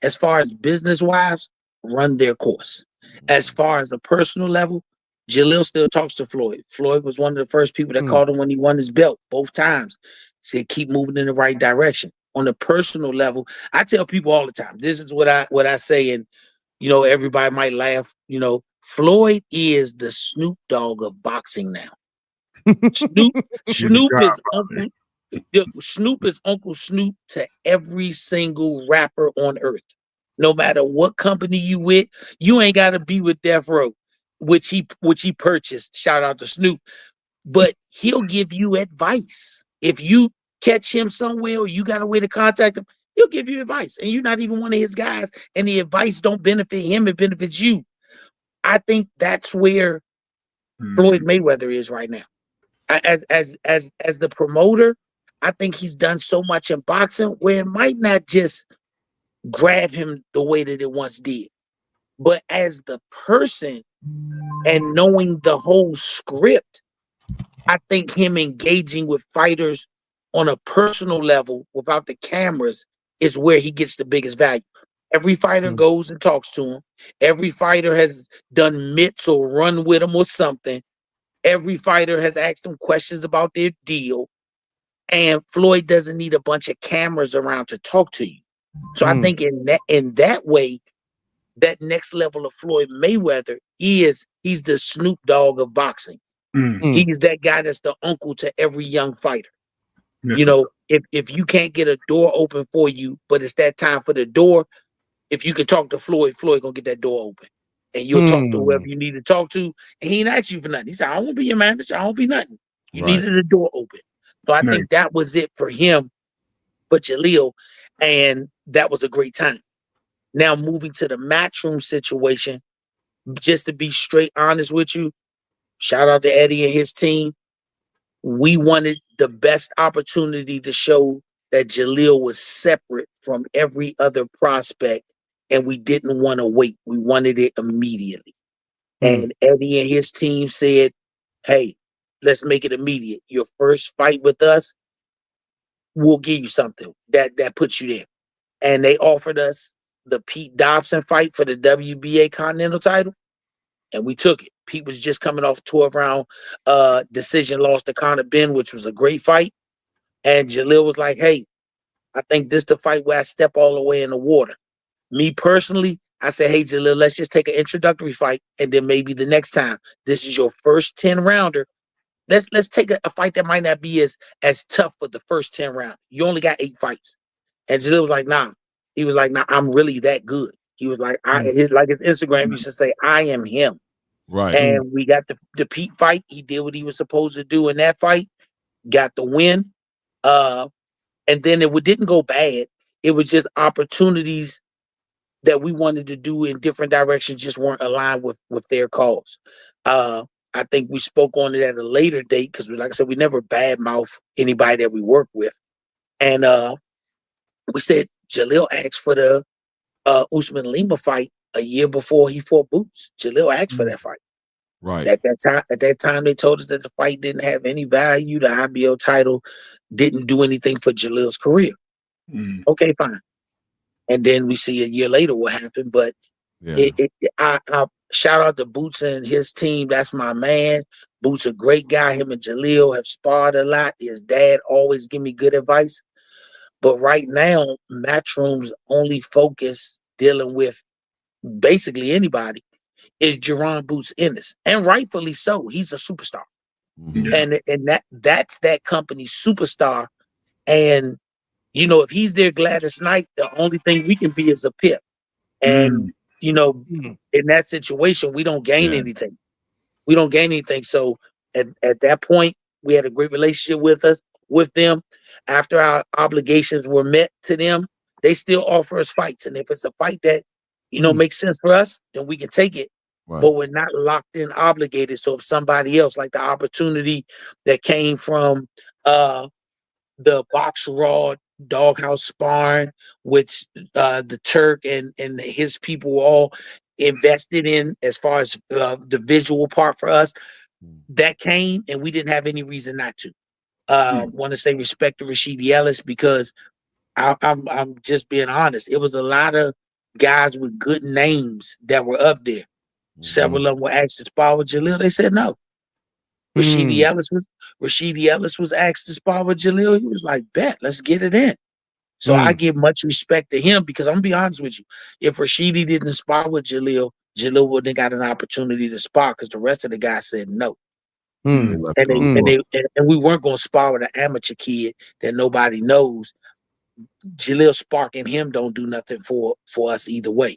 as far as business wise, run their course. As far as a personal level, Jaleel still talks to Floyd. Floyd was one of the first people that called him when he won his belt both times. Said keep moving in the right direction. On a personal level, I tell people all the time, this is what I say, and everybody might laugh. Floyd is the Snoop Dogg of boxing now. Snoop is Uncle. Snoop is Uncle Snoop to every single rapper on earth. No matter what company you with, you ain't got to be with Death Row, which he purchased. Shout out to Snoop. But he'll give you advice. If you catch him somewhere or you got a way to contact him, he'll give you advice. And you're not even one of his guys, and the advice don't benefit him, it benefits you. I think that's where Floyd Mayweather is right now. As the promoter, I think he's done so much in boxing where it might not just grab him the way that it once did. But as the person and knowing the whole script, I think him engaging with fighters on a personal level without the cameras is where he gets the biggest value. Every fighter goes and talks to him. Every fighter has done mitts or run with him or something. Every fighter has asked him questions about their deal. And Floyd doesn't need a bunch of cameras around to talk to you. So I think in that way, that next level of Floyd Mayweather he's the Snoop Dogg of boxing. He's that guy that's the uncle to every young fighter. If you can't get a door open for you, but it's that time for the door, if you can talk to Floyd gonna get that door open. And you'll talk to whoever you need to talk to. And he ain't ask you for nothing. He said, I don't want to be your manager. I don't be nothing. You needed a door open. So I think that was it for him, for Jaleel. And that was a great time. Now moving to the Matchroom situation, just to be straight honest with you, shout out to Eddie and his team. We wanted the best opportunity to show that Jaleel was separate from every other prospect, and we didn't want to wait. We wanted it immediately. And Eddie and his team said, hey, let's make it immediate. Your first fight with us, we'll give you something that puts you there. And they offered us the Pete Dobson fight for the WBA Continental title, and we took it. Pete was just coming off a 12-round decision loss to Conor Benn, which was a great fight. And Jaleel was like, hey, I think this is the fight where I step all the way in the water. Me personally, I said, hey, Jaleel, let's just take an introductory fight, and then maybe the next time, this is your first 10-rounder. Let's take a fight that might not be as tough for the first 10 rounds. You only got 8 fights. And Jaleel was like, nah. He was like, nah, I'm really that good. He was like, his Instagram used to say, I am him. Right. And we got the Pete fight. He did what he was supposed to do in that fight. Got the win. And then it didn't go bad. It was just opportunities that we wanted to do in different directions just weren't aligned with their cause. I think we spoke on it at a later date because, like I said, we never badmouth anybody that we work with. And we said Jaleel asked for the Usman Lima fight a year before he fought Boots. Jaleel asked for that fight. Right. At that time, they told us that the fight didn't have any value. The IBO title didn't do anything for Jaleel's career. Okay, fine. And then we see a year later what happened. But I shout out to Boots and his team. That's my man. Boots a great guy. Him and Jaleel have sparred a lot. His dad always give me good advice. But right now, Matchroom's only focus dealing with basically anybody is Jerron Boots Ennis. And rightfully so. He's a superstar. And that's that company's superstar. And if he's there Gladys Knight, the only thing we can be is a pip. And in that situation, we don't gain anything. We don't gain anything. So at that point, we had a great relationship with them. After our obligations were met to them, they still offer us fights. And if it's a fight that makes sense for us, then we can take it. Right. But we're not locked in, obligated. So if somebody else, like the opportunity that came from the Box Raw Doghouse sparring, which the Turk and his people were all invested in as far as the visual part for us, that came, and we didn't have any reason not to. Want to say respect to Rashidi Ellis, because I'm just being honest. It was a lot of guys with good names that were up there. Several of them were asked to spar with Jalil. They said no. Rashidi Ellis was asked to spar with Jalil. He was like, bet, let's get it in. So I give much respect to him, because I'm gonna be honest with you. If Rashidi didn't spar with Jalil wouldn't have got an opportunity to spar, because the rest of the guys said no. And we weren't gonna spar with an amateur kid that nobody knows. Jalil sparking him don't do nothing for us either way.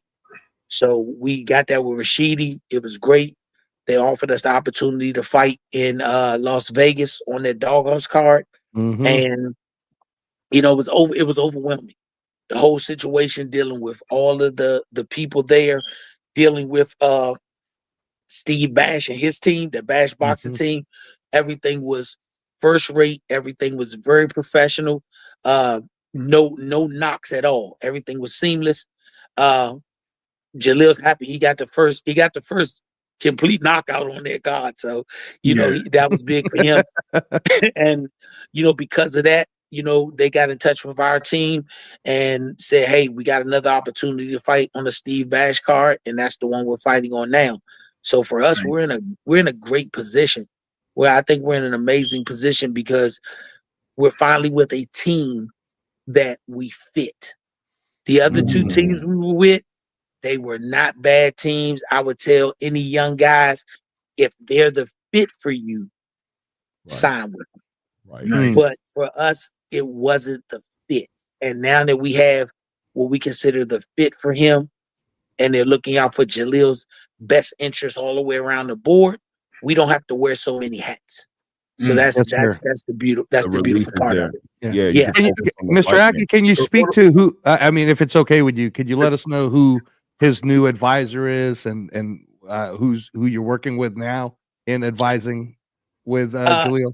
So we got that with Rashidi. It was great. They offered us the opportunity to fight in Las Vegas on their Doghouse card. And it was overwhelming. The whole situation, dealing with all of the people there, dealing with Steve Bash and his team, the Bash boxing team. Everything was first rate. Everything was very professional. No knocks at all. Everything was seamless. Jalil's happy he got the first complete knockout on their card. So that was big for him. And because of that, they got in touch with our team and said, hey, we got another opportunity to fight on the Steve Bash card, and that's the one we're fighting on now. So for us, we're in a great position, where I think we're in an amazing position, because we're finally with a team that we fit. The other two teams we were with, they were not bad teams. I would tell any young guys, if they're the fit for you, sign with them. Right. Nice. But for us, it wasn't the fit. And now that we have what we consider the fit for him, and they're looking out for Jalil's best interests all the way around the board, we don't have to wear so many hats. So that's the beautiful part of it. Yeah. Mr. Hackett, can you speak to who? I mean, if it's okay with you, could you let us know who his new advisor is, and who you're working with now in advising with Jalil?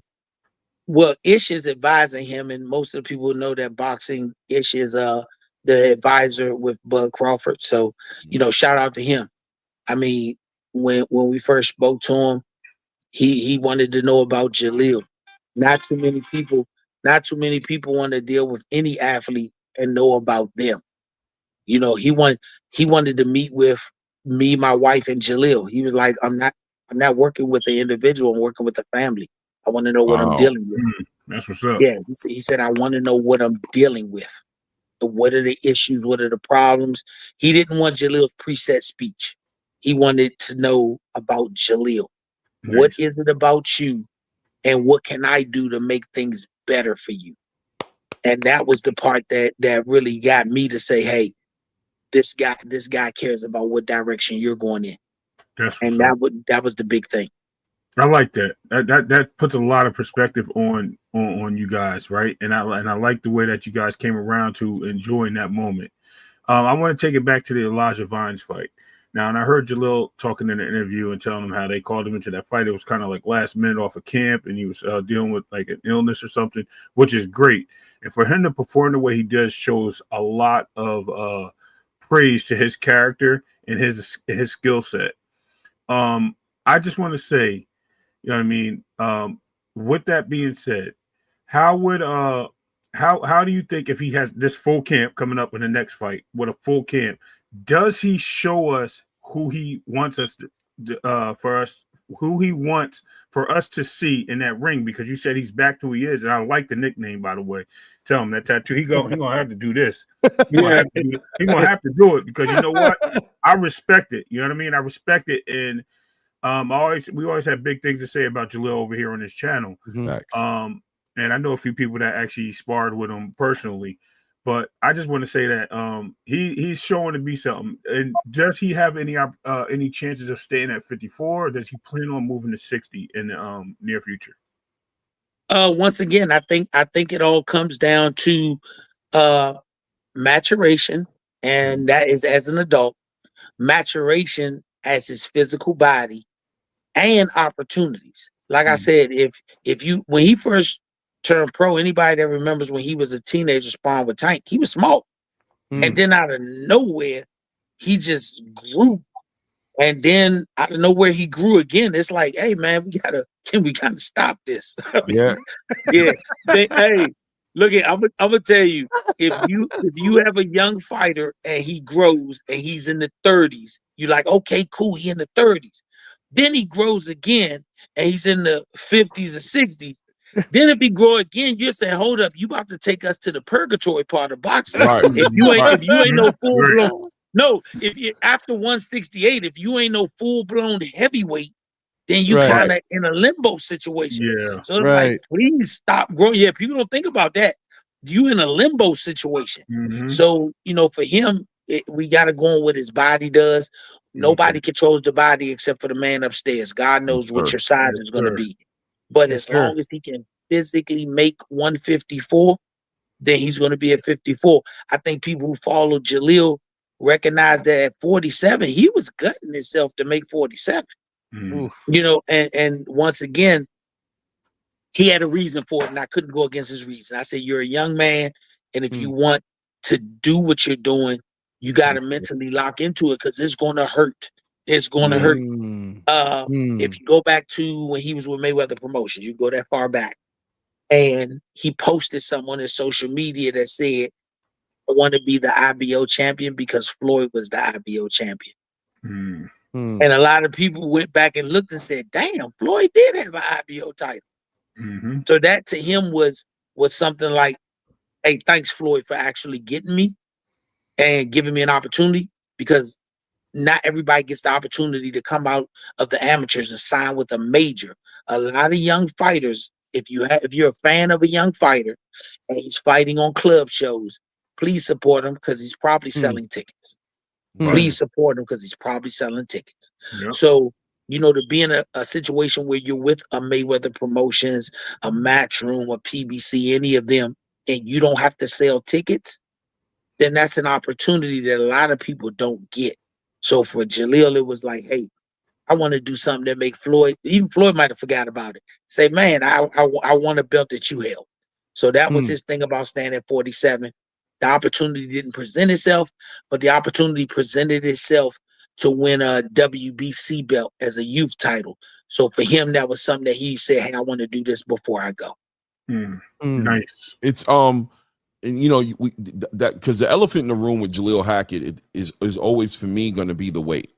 Well, Ish is advising him, and most of the people know that boxing. Ish is the advisor with Bud Crawford. So, shout out to him. I mean, when we first spoke to him, he wanted to know about Jalil. Not too many people want to deal with any athlete and know about them. He wanted to meet with me, my wife, and Jalil. He was like, I'm not working with an individual, I'm working with a family. I want to know what I'm dealing with. That's what's up. Yeah, he said, I want to know what I'm dealing with. What are the issues? What are the problems? He didn't want Jalil's preset speech. He wanted to know about Jalil. Nice. What is it about you? And what can I do to make things better for you? And that was the part that really got me to say, hey, this guy cares about what direction you're going in. That was the big thing. I like that. That puts a lot of perspective on you guys, right? And I like the way that you guys came around to enjoying that moment. I want to take it back to the Elijah Vines fight. Now, and I heard Jalil talking in an interview and telling him how they called him into that fight. It was kind of like last minute off of camp, and he was dealing with like an illness or something, which is great. And for him to perform the way he does shows a lot of praise to his character and his skill set. I just want to say, you know what I mean? With that being said, how do you think, if he has this full camp coming up in the next fight with a full camp, does he show us who he wants us who he wants for us to see in that ring? Because you said he's back to who he is, and I like the nickname, by the way. Tell him that tattoo. He gonna have to do this. He's gonna have to do it, because you know what? I respect it. You know what I mean? I respect it, and we always have big things to say about Jalil over here on this channel. and I know a few people that actually sparred with him personally. But I just want to say that he's showing to be something. And does he have any chances of staying at 54, or does he plan on moving to 60 in the near future? Once again, I think it all comes down to maturation, and that is as an adult, maturation as his physical body, and opportunities. Like I said, if you when he first turned pro, anybody that remembers when he was a teenager sparring with Tank, he was small. And then out of nowhere, he just grew. And then out of nowhere, he grew again. It's like, hey man, can we kind of stop this? Yeah. Yeah. Hey, look at I'm gonna tell you, if you have a young fighter and he grows and he's in the 30s, you're like, okay, cool, he in the 30s. Then he grows again and he's in the 50s or 60s. Then if he grow again, you say, hold up, you about to take us to the purgatory part of boxing. Right. If you ain't no full blown, no, if you after 168, if you ain't no full blown heavyweight, then you kind of in a limbo situation. Yeah. So it's like, please stop growing. Yeah, people don't think about that. You in a limbo situation. So, for him, we got to go on what his body does. Nobody controls the body except for the man upstairs. God knows what your size is going to be. But as long as he can physically make 154, then he's going to be at 54. I think people who follow Jaleel recognize that at 47, he was gutting himself to make 47. And once again, he had a reason for it, and I couldn't go against his reason. I said, you're a young man, and if you want to do what you're doing, you got to mentally lock into it because it's going to hurt. It's going to hurt. If you go back to when he was with Mayweather Promotions, you go that far back, and he posted something on his social media that said, I want to be the IBO champion because Floyd was the IBO champion. And a lot of people went back and looked and said, damn, Floyd did have an IBO title. So that to him was something like, hey, thanks, Floyd, for actually getting me and giving me an opportunity, because not everybody gets the opportunity to come out of the amateurs and sign with a major. A lot of young fighters, if you're a fan of a young fighter and he's fighting on club shows, please support him because he's probably selling tickets. Please support him because he's probably selling tickets. So, to be in a situation where you're with a Mayweather Promotions, a Matchroom, a PBC, any of them, and you don't have to sell tickets, then that's an opportunity that a lot of people don't get. So for Jaleel, it was like, hey, I want to do something that make Floyd, even Floyd might have forgot about it. Say, man, I want a belt that you held. So that was his thing about staying at 47. The opportunity didn't present itself, but the opportunity presented itself to win a WBC belt as a youth title. So for him, that was something that he said, hey, I want to do this before I go. Nice. It's and that because the elephant in the room with Jaleel Hackett is always for me going to be the weight.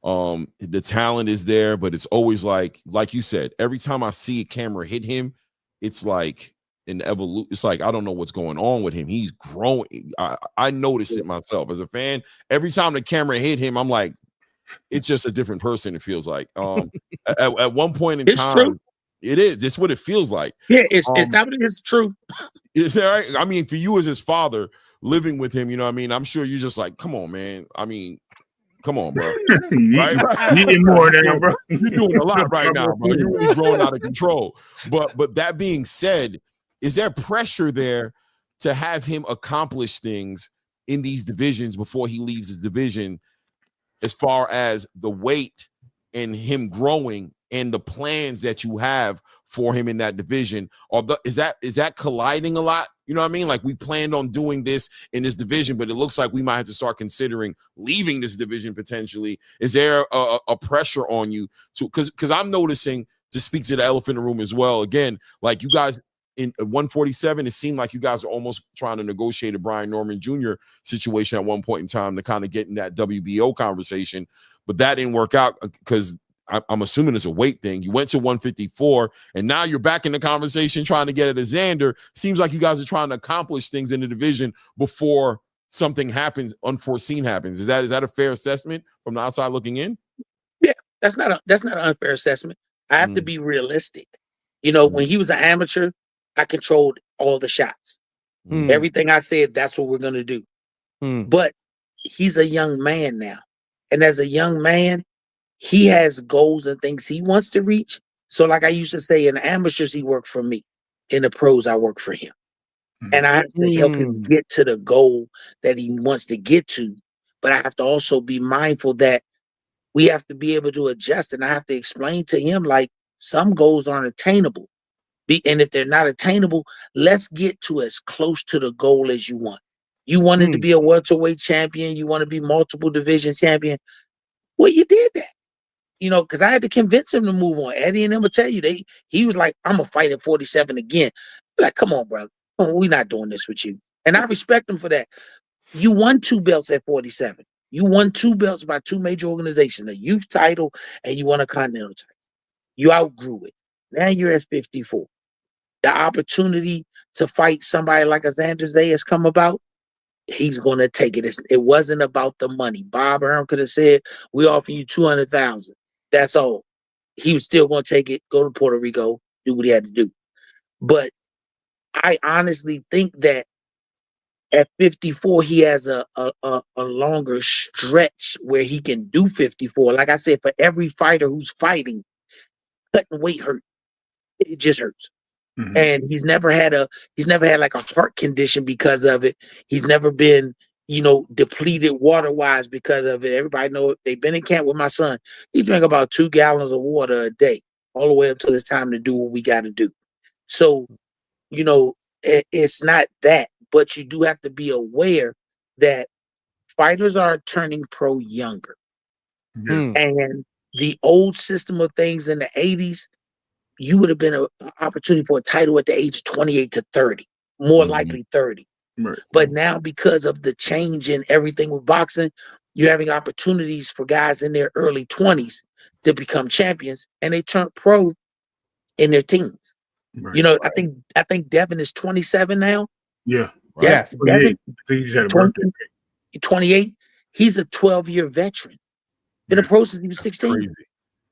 The talent is there, but it's always like you said, every time I see a camera hit him, it's like an evolution. It's like I don't know what's going on with him. He's growing. I notice it myself as a fan. Every time the camera hit him, I'm like, it's just a different person. It feels like at one point in time, true. It is. It's what it feels like. Yeah, it's true. Is that right? I mean, for you as his father, living with him, I'm sure you're just like, come on, man. I mean, come on, bro. Right? You need more than bro. You're doing a lot right now, bro. You're really growing out of control. But that being said, is there pressure there to have him accomplish things in these divisions before he leaves his division, as far as the weight and him growing and the plans that you have for him in that division? Or is that colliding a lot? You know what I mean? Like, we planned on doing this in this division, but it looks like we might have to start considering leaving this division potentially. Is there a pressure on you to, because I'm noticing, to speak to the elephant in the room as well, again, like you guys in 147, it seemed like you guys are almost trying to negotiate a Brian Norman Jr. situation at one point in time to kind of get in that WBO conversation, but that didn't work out because I'm assuming it's a weight thing. You went to 154, and now you're back in the conversation trying to get at a Xander. Seems like you guys are trying to accomplish things in the division before something happens, unforeseen happens. Is that a fair assessment from the outside looking in? Yeah, that's not an unfair assessment. I have to be realistic. When he was an amateur, I controlled all the shots. Hmm. Everything I said, that's what we're going to do. But he's a young man now. And as a young man, he has goals and things he wants to reach. So like I used to say, in the amateurs, he worked for me. In the pros, I work for him. And I have to help him get to the goal that he wants to get to. But I have to also be mindful that we have to be able to adjust. And I have to explain to him, like, some goals aren't attainable. And if they're not attainable, let's get to as close to the goal as you want. You wanted to be a welterweight champion. You want to be multiple division champion. Well, you did that. You know, because I had to convince him to move on. Eddie and them will tell you, he was like, I'm going to fight at 47 again. Like, come on, brother. We're not doing this with you. And I respect him for that. You won 2 belts at 47. You won 2 belts by 2 major organizations, a youth title, and you won a continental title. You outgrew it. Now you're at 54. The opportunity to fight somebody like a Xander Zayas has come about. He's going to take it. It wasn't about the money. Bob Arum could have said, we offer you 200,000. That's all. He was still going to take it, go to Puerto Rico, do what he had to do. But I honestly think that at 54, he has a longer stretch where he can do 54. Like I said, for every fighter who's fighting, cutting weight hurt. It just hurts. And he's never had like a heart condition because of it. He's never been, depleted water-wise because of it. Everybody know they've been in camp with my son. He drank about 2 gallons of water a day, all the way up till it's time to do what we got to do. So, it's not that, but you do have to be aware that fighters are turning pro younger. And the old system of things in the 80s, you would have been an opportunity for a title at the age of 28 to 30, more likely 30. Right. But now, because of the change in everything with boxing, you're having opportunities for guys in their early 20s to become champions, and they turn pro in their teens. Right. I think Devin is 27 now. Yeah. Yes. Devin, I think he just had a birthday. 28. He's a 12-year veteran. In the process, he was 16. Crazy.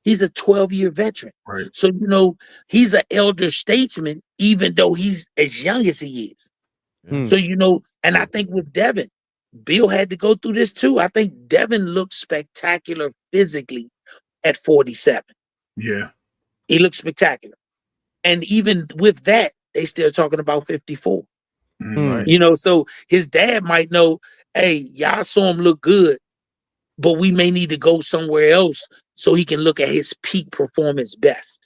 He's a 12-year veteran. Right. So, he's an elder statesman, even though he's as young as he is. So, and I think with Devin, Bill had to go through this too. I think Devin looked spectacular physically at 47. Yeah. He looked spectacular. And even with that, they still talking about 54. Right. So his dad might know, hey, y'all saw him look good, but we may need to go somewhere else so he can look at his peak performance best.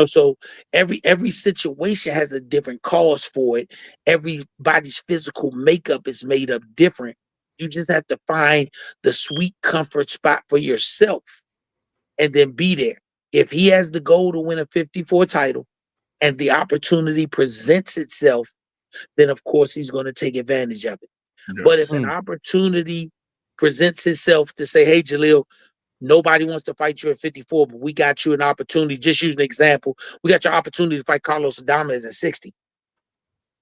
So every situation has a different cause for it. Everybody's physical makeup is made up different. You just have to find the sweet comfort spot for yourself and then be there. If he has the goal to win a 54 title and the opportunity presents itself, then of course he's going to take advantage of it. Yes. But if an opportunity presents itself to say, hey, Jaleel, nobody wants to fight you at 54, but we got you an opportunity. Just use an example. We got your opportunity to fight Carlos Adames at 60.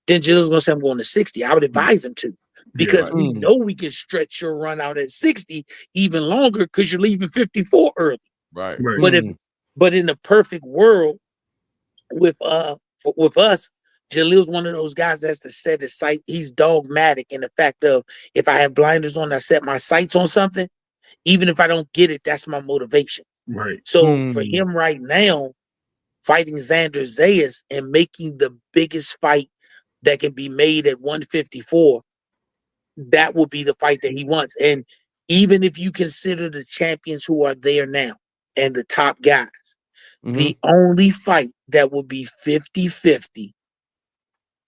Then Jaleel's going to say, I'm going to 60. I would advise him to, because we know we can stretch your run out at 60 even longer because you're leaving 54 early. Right. But in the perfect world with us, Jaleel's one of those guys that has to set his sight. He's dogmatic in the fact of, if I have blinders on, I set my sights on something. Even if I don't get it, that's my motivation. Right. So for him right now, fighting Xander Zayas and making the biggest fight that can be made at 154, that will be the fight that he wants. And even if you consider the champions who are there now and the top guys, the only fight that will be 50-50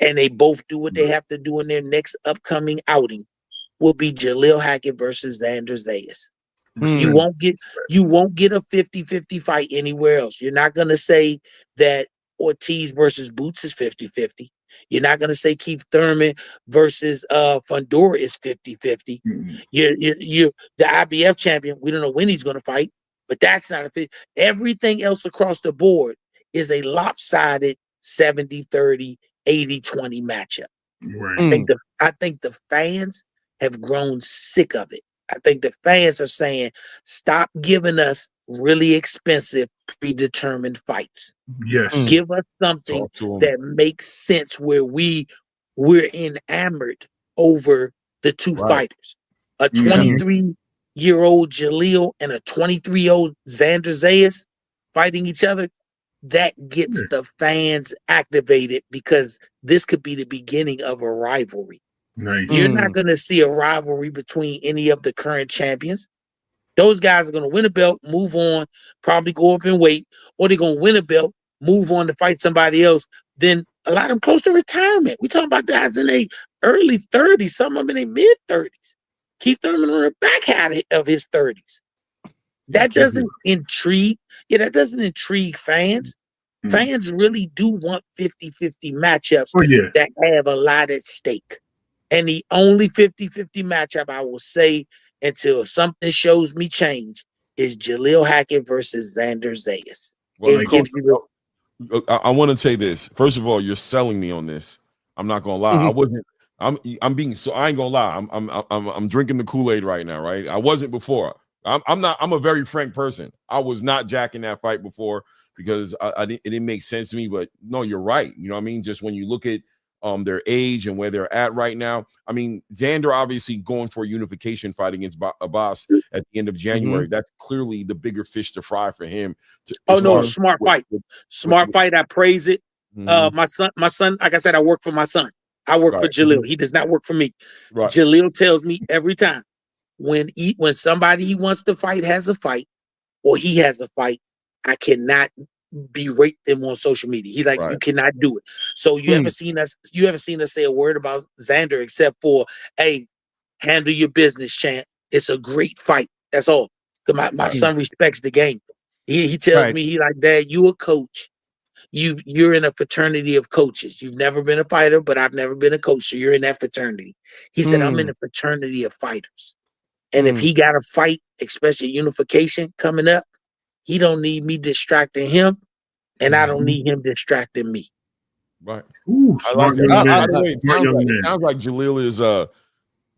and they both do what they have to do in their next upcoming outing will be Jaleel Hackett versus Xander Zayas. You won't get a 50-50 fight anywhere else. You're not going to say that Ortiz versus Boots is 50-50. You're not going to say Keith Thurman versus Fundora is 50-50. You're the IBF champion. We don't know when he's going to fight, but that's not a 50. Everything else across the board is a lopsided 70-30, 80-20 matchup. Right. I think the fans have grown sick of it. I think the fans are saying, stop giving us really expensive predetermined fights. Yes. Give us something Talk to him. that makes sense where we're enamored over the two Right. fighters. A 23-year-old Jaleel and a 23-year-old Xander Zayas fighting each other. That gets the fans activated because this could be the beginning of a rivalry. Nice. You're not going to see a rivalry between any of the current champions. Those guys are going to win a belt, move on, probably go up in weight, or they're going to win a belt, move on to fight somebody else. Then a lot of them close to retirement. We talking about guys in their early 30s, some of them in their mid 30s. Keith Thurman on the back half of his 30s. That doesn't intrigue. Yeah, that doesn't intrigue fans. Fans really do want 50-50 matchups that have a lot at stake. And the only 50-50 matchup I will say until something shows me change is Jaleel Hackett versus Xander Zayas. Well, I want to say this. First of all, you're selling me on this. I'm not gonna lie. I wasn't. I'm being so. I ain't gonna lie. I'm drinking the Kool-Aid right now. Right. I wasn't before. I'm not. I'm a very frank person. I was not jacking that fight before because it didn't make sense to me. But no, you're right. You know what I mean? Just when you look at their age and where they're at right now. I mean, Xander obviously going for a unification fight against Abbas at the end of January. That's clearly the bigger fish to fry for him. Smart fight. Smart fight. I praise it. My son, like I said, I work for my son. I work for Jaleel. He does not work for me. Right. Jaleel tells me every time when somebody he wants to fight has a fight or he has a fight, I cannot berate them on social media. He's like, you cannot do it. So you haven't seen us say a word about Xander except for, hey, handle your business, champ. It's a great fight. That's all. Because my son respects the game. He tells me, he like, Dad, you a coach. You're in a fraternity of coaches. You've never been a fighter, but I've never been a coach. So you're in that fraternity. He said, I'm in a fraternity of fighters. And if he got a fight, especially unification coming up, he don't need me distracting him, and I don't need him distracting me. Right. Ooh, I like that. It sounds like Jaleel is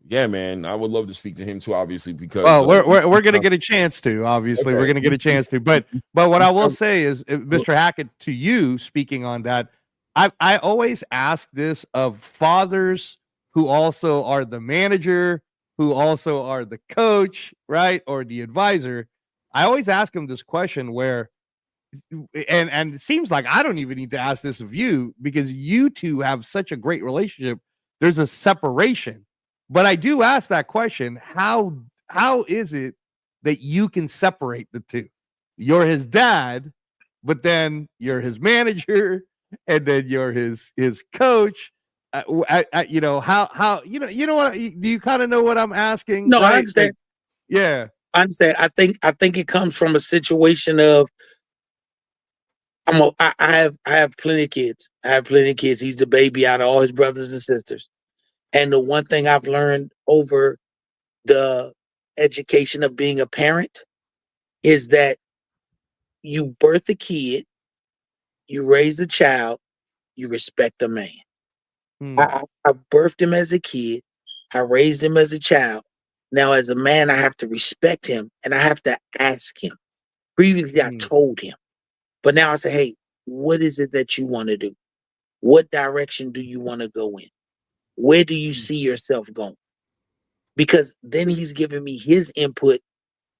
yeah, man. I would love to speak to him too, obviously, because we're gonna get a chance to. Obviously, we're gonna get a chance to. But what I will say is, Mr. Hackett, to you, speaking on that, I always ask this of fathers who also are the manager, who also are the coach, right, or the advisor. I always ask them this question where, and it seems like I don't even need to ask this of you because you two have such a great relationship. There's a separation, but I do ask that question: how is it that you can separate the two? You're his dad, but then you're his manager, and then you're his coach. You know how you know what? Do you kind of know what I'm asking? No, right? I understand. Yeah. I understand. I think it comes from a situation of I have plenty of kids. I have plenty of kids. He's the baby out of all his brothers and sisters. And the one thing I've learned over the education of being a parent is that you birth a kid, you raise a child, you respect a man. I birthed him as a kid. I raised him as a child. Now, as a man, I have to respect him and I have to ask him. Previously, I told him. But now I say, hey, what is it that you want to do? What direction do you want to go in? Where do you see yourself going? Because then he's giving me his input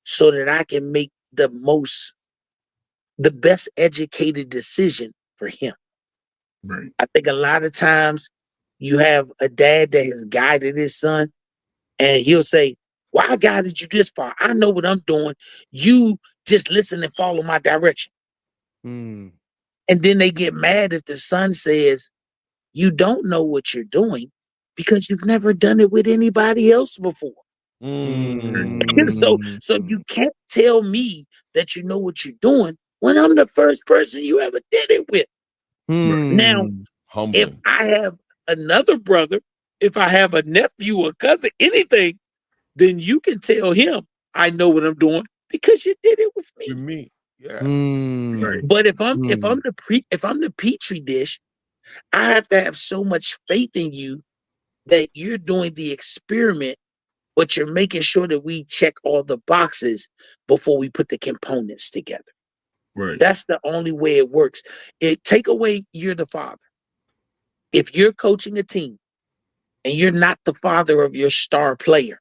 so that I can make the best educated decision for him. Right. I think a lot of times you have a dad that has guided his son and he'll say, why I guided you this far? I know what I'm doing. You just listen and follow my direction. And then they get mad if the son says, you don't know what you're doing because you've never done it with anybody else before. So you can't tell me that you know what you're doing when I'm the first person you ever did it with. Now, if I have another brother, if I have a nephew or cousin, anything, then you can tell him I know what I'm doing because you did it with me. With me, yeah. Right. But if I'm the petri dish, I have to have so much faith in you that you're doing the experiment but you're making sure that we check all the boxes before we put the components together. Right. That's the only way it works. Take away you're the father. If you're coaching a team and you're not the father of your star player,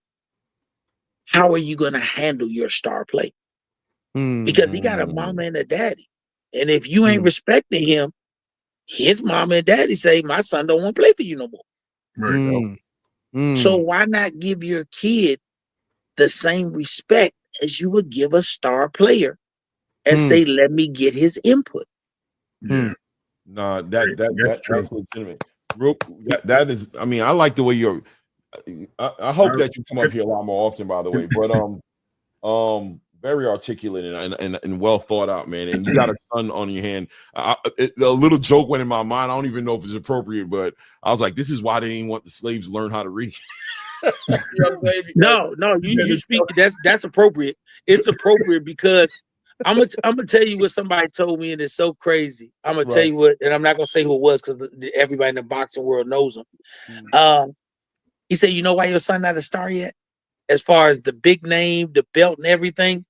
how are you going to handle your star player? Because he got a mama and a daddy. And if you ain't respecting him, his mama and daddy say, my son don't want to play for you no more. Right. So why not give your kid the same respect as you would give a star player and say, let me get his input? Yeah. No, that's legitimate. That is, I mean, I like the way you're. I hope that you come up here a lot more often, by the way. But very articulate and well thought out, man. And you got a son on your hand. A little joke went in my mind. I don't even know if it's appropriate, but I was like, this is why they didn't want the slaves to learn how to read. You know what I'm saying? No, you speak. That's appropriate. It's appropriate because I'm gonna tell you what somebody told me, and it's so crazy. I'm gonna tell you what, and I'm not gonna say who it was because everybody in the boxing world knows him. He said, "You know why your son not a star yet? As far as the big name, the belt, and everything."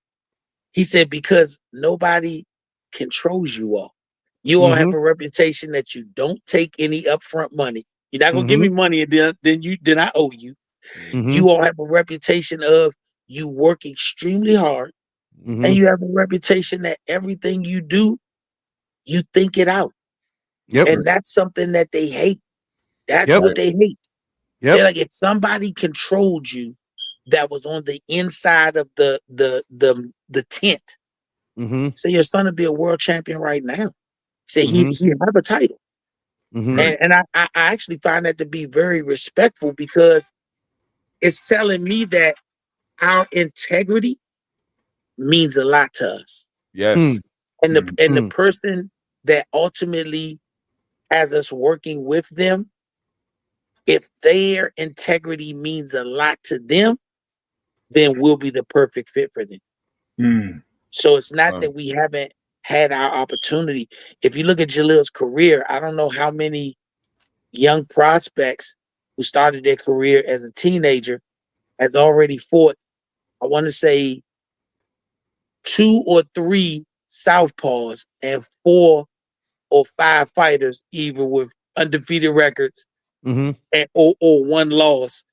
He said, "Because nobody controls you all. You all have a reputation that you don't take any upfront money. You're not gonna give me money, and then I owe you. You all have a reputation of you work extremely hard, and you have a reputation that everything you do, you think it out. And that's something that they hate. That's what they hate. They're like, if somebody controlled you that was on the inside of the tent, say your son would be a world champion right now. Say he have a title. And I actually find that to be very respectful because it's telling me that our integrity means a lot to us. Yes. And the person that ultimately has us working with them, if their integrity means a lot to them, then we'll be the perfect fit for them. So it's not that we haven't had our opportunity. If you look at Jalil's career, I don't know how many young prospects who started their career as a teenager has already fought, I want to say 2 or 3 southpaws and 4 or 5 fighters, either with undefeated records or 1 loss.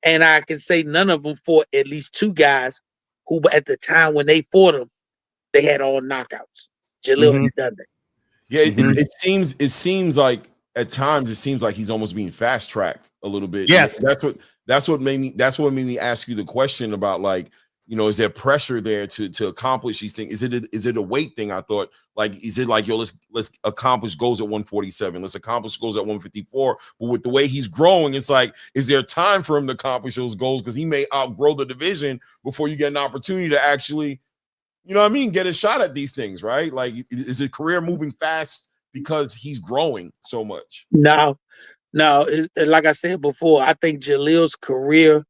And I can say none of them fought at least 2 guys who, at the time when they fought them, they had all knockouts. Jalil has done that. Yeah, it seems like at times it seems like he's almost being fast tracked a little bit. Yes, that's what made me ask you the question about, like, you know, is there pressure there to accomplish these things? Is it a weight thing? I thought, like, is it like, yo, let's accomplish goals at 147, let's accomplish goals at 154? But with the way he's growing, it's like, is there time for him to accomplish those goals? Because he may outgrow the division before you get an opportunity to actually, you know what I mean, get a shot at these things, right? Like, is his career moving fast because he's growing so much? No, like I said before, I think Jalil's career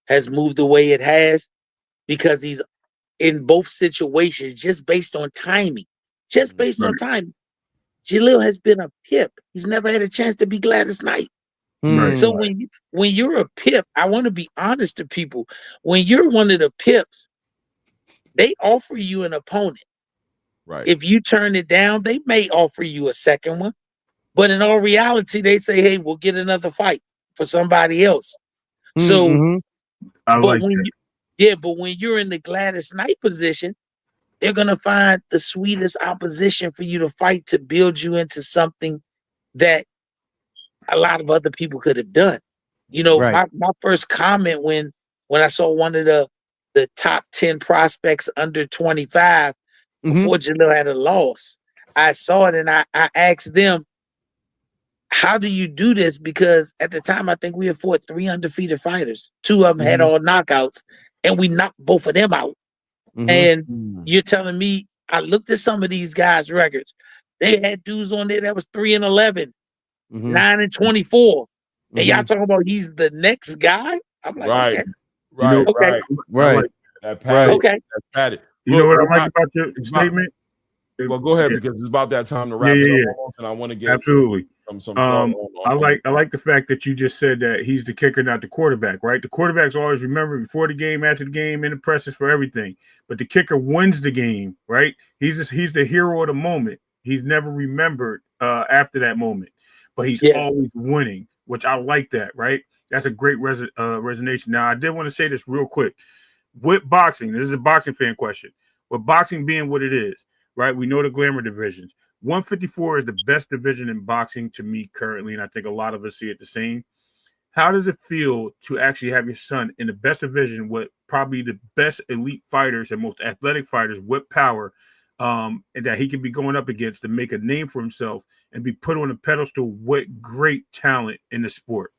has moved the way it has because he's in both situations just based on timing. Just based on timing. Jalil has been a pip. He's never had a chance to be Gladys Knight. So when you're a pip, I want to be honest to people. When you're one of the pips, they offer you an opponent. Right. If you turn it down, they may offer you a second one. But in all reality, they say, hey, we'll get another fight for somebody else. So, but when you're in the Gladys Knight position, they're going to find the sweetest opposition for you to fight to build you into something that a lot of other people could have done. You know, my first comment when I saw one of the top 10 prospects under 25 before Jalil had a loss, I saw it and I asked them, how do you do this? Because at the time, I think we had fought 3 undefeated fighters. 2 of them had all knockouts, and we knocked both of them out. And you're telling me, I looked at some of these guys' records. They had dudes on there that was 3-11, 9-24. And y'all talking about he's the next guy? I'm like, okay. Right. That padded. Okay. That padded. You know what I like about your statement? Well, go ahead, because it's about that time to wrap it up, and I want to get absolutely. I like the fact that you just said that he's the kicker, not the quarterback, right? The quarterback's always remembered before the game, after the game, in the presses for everything. But the kicker wins the game, right? He's the hero of the moment. He's never remembered after that moment, but he's always winning, which I like that, right? That's a great resonation. Now, I did want to say this real quick. With boxing, this is a boxing fan question. With boxing being what it is, right? We know the glamour divisions. 154 is the best division in boxing to me currently, and I think a lot of us see it the same. How does it feel to actually have your son in the best division with probably the best elite fighters and most athletic fighters with power, and that he can be going up against to make a name for himself and be put on a pedestal with great talent in the sport?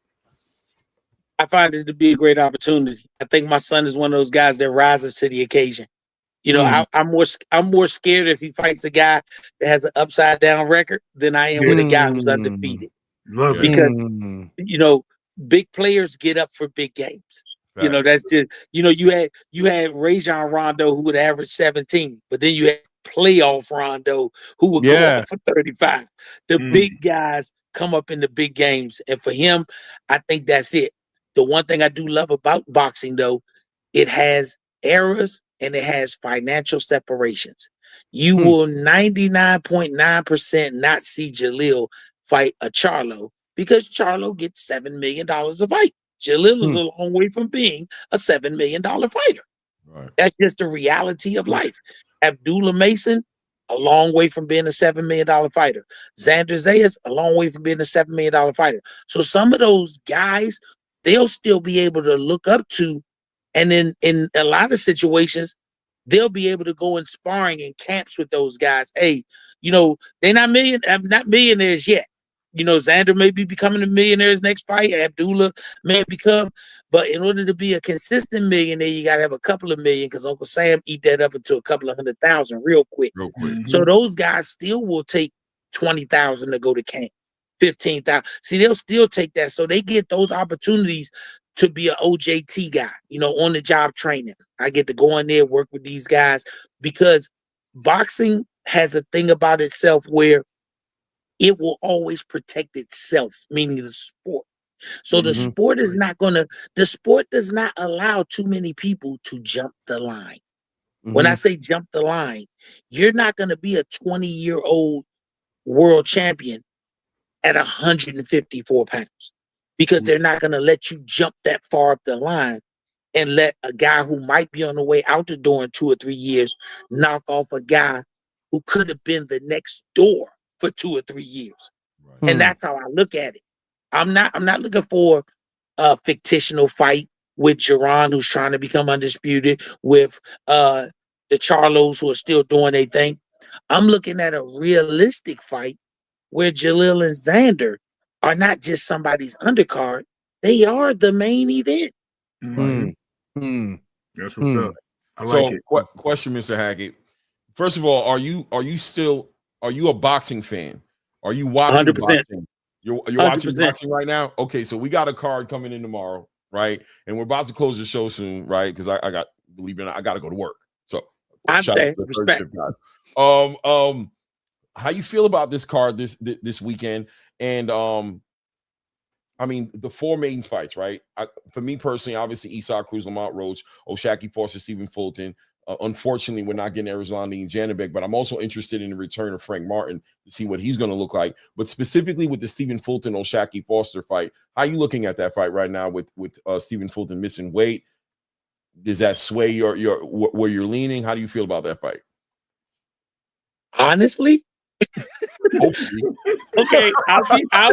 I find it to be a great opportunity. I think my son is one of those guys that rises to the occasion. You know, I'm more scared if he fights a guy that has an upside down record than I am with a guy who's undefeated. Love it. Because you know, big players get up for big games. Right. You know, that's just, you know, you had Rajon Rondo who would average 17, but then you had playoff Rondo who would go off for 35. The big guys come up in the big games, and for him, I think that's it. The one thing I do love about boxing, though, it has eras and it has financial separations. You will 99.9% not see Jalil fight a Charlo because Charlo gets $7 million a fight. Jalil is a long way from being a $7 million fighter. Right. That's just the reality of life. Abdullah Mason, a long way from being a $7 million fighter. Xander Zayas, a long way from being a $7 million fighter. So some of those guys, they'll still be able to look up to. And then in a lot of situations, they'll be able to go in sparring and camps with those guys. Hey, you know, they're not millionaires yet. You know, Xander may be becoming a millionaire his next fight. Abdullah may become. But in order to be a consistent millionaire, you got to have a couple of million because Uncle Sam eat that up into a couple of 100,000 real quick. So those guys still will take 20,000 to go to camp, 15,000. See, they'll still take that. So they get those opportunities to be an OJT guy, you know, on the job training. I get to go in there, work with these guys because boxing has a thing about itself where it will always protect itself, meaning the sport. So the sport is the sport does not allow too many people to jump the line. When I say jump the line, you're not going to be a 20-year-old world champion at 154 pounds. Because they're not going to let you jump that far up the line and let a guy who might be on the way out the door in 2 or 3 years knock off a guy who could have been the next door for 2 or 3 years. Right. And that's how I look at it. I'm not looking for a fictional fight with Jaron, who's trying to become undisputed, with the Charlos who are still doing their thing. I'm looking at a realistic fight where Jalil and Xander are not just somebody's undercard, they are the main event. That's what's up. I like it. Question, Mr. Hackett. First of all, are you a boxing fan? Are you watching 100%. boxing? You're watching boxing right now? Okay, so we got a card coming in tomorrow, right? And we're about to close the show soon, right? Because I got, believe it or not, I got to go to work. So I say respect. How you feel about this card this weekend? And I mean, the 4 main fights, right? For me personally, obviously, Esau Cruz, Lamont Roach, O'Shaquie Foster, Stephen Fulton. Unfortunately, we're not getting Arizona and Janabek, but I'm also interested in the return of Frank Martin to see what he's going to look like. But specifically with the Stephen Fulton, O'Shaquie Foster fight, how are you looking at that fight right now with Stephen Fulton missing weight? Does that sway your where you're leaning? How do you feel about that fight? Honestly. Okay, I'll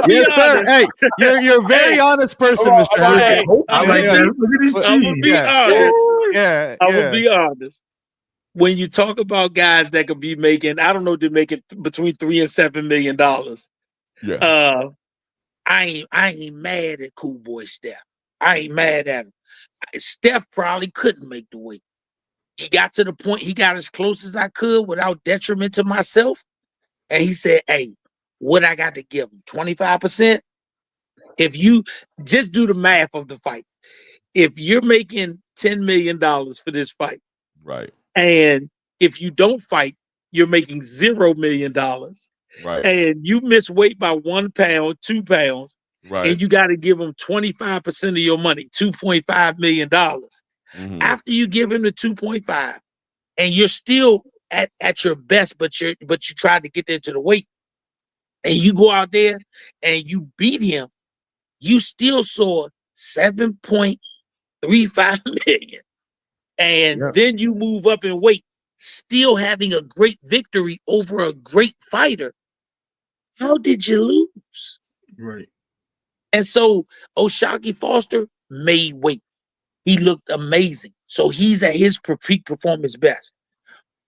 be yes, honest. Sir. Hey, you're a very honest person, Mr. Hackett. I like that. Look at his cheese. I'm gonna be honest. I'm gonna be honest. When you talk about guys that could be making, I don't know, they're making between $3 and $7 million. Yeah. I ain't mad at Cool Boy Steph. I ain't mad at him. Steph probably couldn't make the weight. He got to the point, he got as close as I could without detriment to myself. And he said, hey, what I got to give him? 25%? If you just do the math of the fight, if you're making $10 million for this fight, right? And if you don't fight, you're making $0 million. Right. and you miss weight by 1 pound, 2 pounds, Right. and you got to give him 25% of your money, $2.5 million. Mhm. After you give him the 2.5, and you're still at your best, but you tried to get there to the weight, and you go out there and you beat him, you still saw 7.35 million. And Yep. then you move up in weight, still having a great victory over a great fighter. How did you lose? Right. And so O'Shaquie Foster made weight. He looked amazing. So he's at his peak performance best.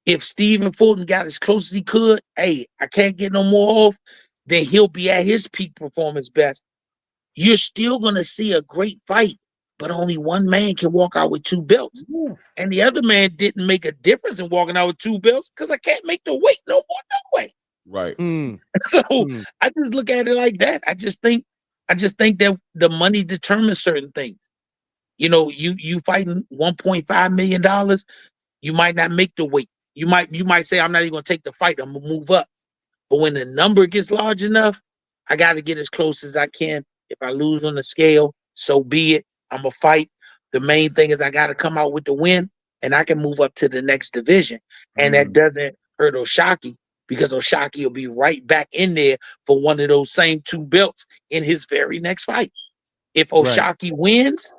If Stephen Fulton got as close as he could, hey, I can't get no more off, then he'll be at his peak performance best. You're still going to see a great fight, but only one man can walk out with 2 belts. And the other man didn't make a difference in walking out with 2 belts because I can't make the weight no more, no way. Right. So I just look at it like that. I just think that the money determines certain things. You know, you fighting $1.5 million, you might not make the weight. You might say, I'm not even gonna take the fight, I'm gonna move up. But when the number gets large enough, I gotta get as close as I can. If I lose on the scale, so be it. I'm gonna fight. The main thing is I gotta come out with the win, and I can move up to the next division. And that doesn't hurt O'Shaquie, because O'Shaquie will be right back in there for one of those same 2 belts in his very next fight. If O'Shaquie wins,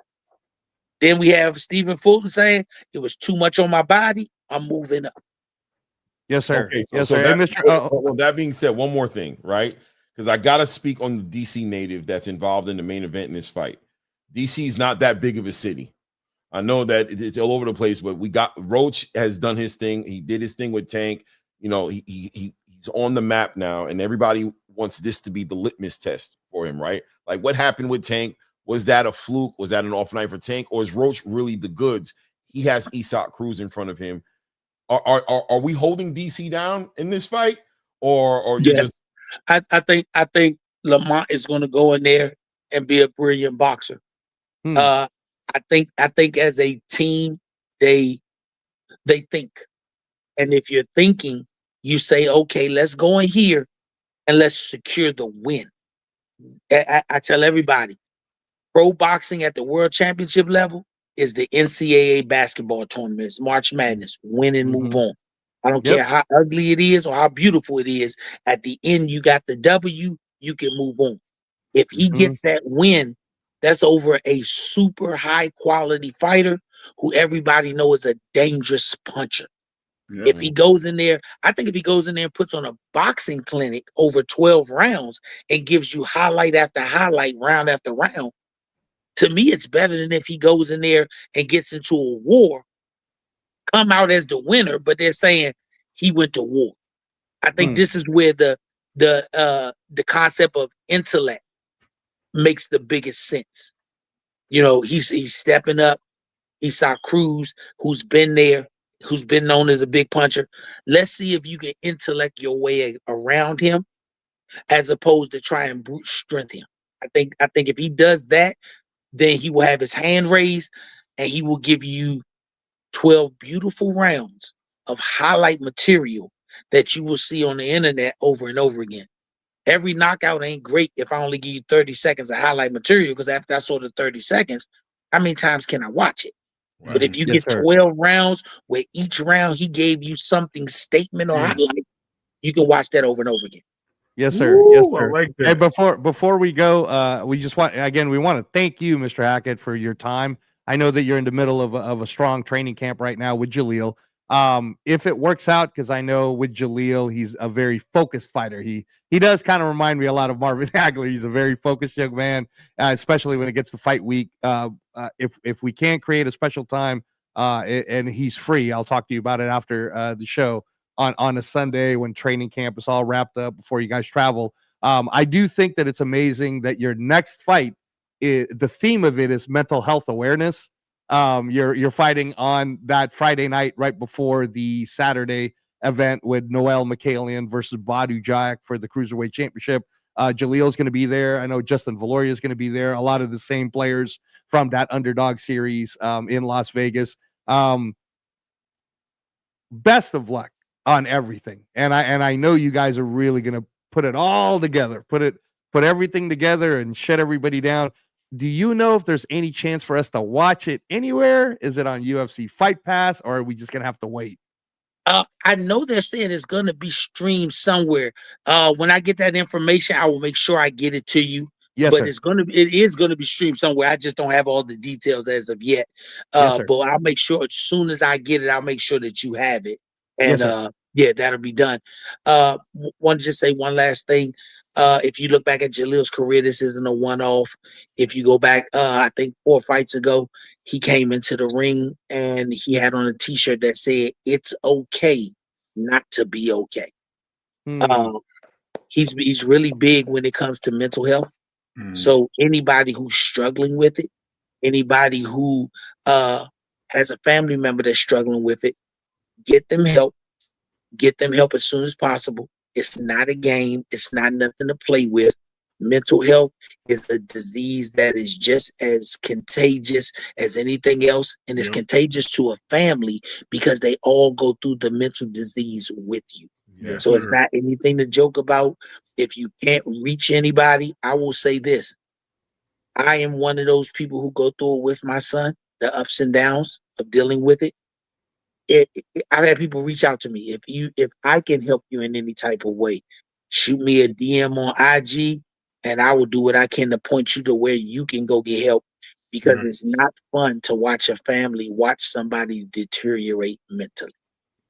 then we have Stephen Fulton saying it was too much on my body, I'm moving up. Yes, sir. Okay, yes, so sir. that, Hey, Mr. well, that being said, one more thing, right? Because I gotta speak on the DC native that's involved in the main event in this fight. DC is not that big of a city. I know that it's all over the place, but we got Roach has done his thing. He did his thing with Tank. You know, he's on the map now, and everybody wants this to be the litmus test for him, right? Like, what happened with Tank? Was that a fluke? Was that an off night for Tank, or is Roach really the goods? He has Isak Cruz in front of him. Are we holding DC down in this fight, or you just? I think Lamont is going to go in there and be a brilliant boxer. I think as a team, they think, and if you're thinking, you say, okay, let's go in here and let's secure the win. I tell everybody, pro boxing at the world championship level is the NCAA basketball tournament. It's March Madness. Win and move on. I don't care how ugly it is or how beautiful it is. At the end, you got the W, you can move on. If he gets that win, that's over a super high quality fighter who everybody knows is a dangerous puncher. Yeah. If he goes in there, I think if he goes in there and puts on a boxing clinic over 12 rounds and gives you highlight after highlight, round after round, to me, it's better than if he goes in there and gets into a war, come out as the winner, but they're saying he went to war. I think this is where the concept of intellect makes the biggest sense. You know, he's stepping up. He saw Cruz, who's been there, who's been known as a big puncher. Let's see if you can intellect your way around him, as opposed to try and brute strength him. I think if he does that, then he will have his hand raised, and he will give you 12 beautiful rounds of highlight material that you will see on the internet over and over again. Every knockout ain't great if I only give you 30 seconds of highlight material, because after I saw the 30 seconds, how many times can I watch it? Right. But if you get 12 rounds where each round he gave you something statement or highlight, you can watch that over and over again. Yes, sir. Yes, sir. I like that. Hey, before we go, we want to thank you, Mr. Hackett, for your time. I know that you're in the middle of a strong training camp right now with Jaleel. If it works out, because I know with Jaleel, he's a very focused fighter. He does kind of remind me a lot of Marvin Hagler. He's a very focused young man, especially when it gets to fight week. If we can create a special time, and he's free, I'll talk to you about it after the show on a Sunday when training camp is all wrapped up before you guys travel. I do think that it's amazing that your next fight, the theme of it is mental health awareness. You're fighting on that Friday night right before the Saturday event with Noel Mikhailian versus Badu Jack for the Cruiserweight Championship. Jaleel's going to be there. I know Justin Valoria is going to be there. A lot of the same players from that Underdog series in Las Vegas. Best of luck on everything. And I know you guys are really going to put it all together, put everything together and shut everybody down. Do you know if there's any chance for us to watch it anywhere? Is it on UFC Fight Pass, or are we just gonna have to wait? I know they're saying it's going to be streamed somewhere. When I get that information, I will make sure I get it to you. Yes, but sir. it is going to be streamed somewhere. I just don't have all the details as of yet. Yes, sir. But I'll make sure as soon as I get it, I'll make sure that you have it. Yes, And sir. yeah, that'll be done. Want to just say one last thing. If you look back at Jalil's career, this isn't a one-off. If you go back, I think 4 fights ago, he came into the ring and he had on a t-shirt that said, "It's okay not to be okay." He's really big when it comes to mental health. So anybody who's struggling with it, anybody who has a family member that's struggling with it, get them help. Get them help as soon as possible. It's not a game. It's not nothing to play with. Mental health is a disease that is just as contagious as anything else, and it's contagious to a family because they all go through the mental disease with you. Yes, so it's not anything to joke about. If you can't reach anybody, I will say this. I am one of those people who go through it with my son, the ups and downs of dealing with it. I've had people reach out to me. If I can help you in any type of way, shoot me a DM on IG, and I will do what I can to point you to where you can go get help. Because it's not fun to watch a family watch somebody deteriorate mentally.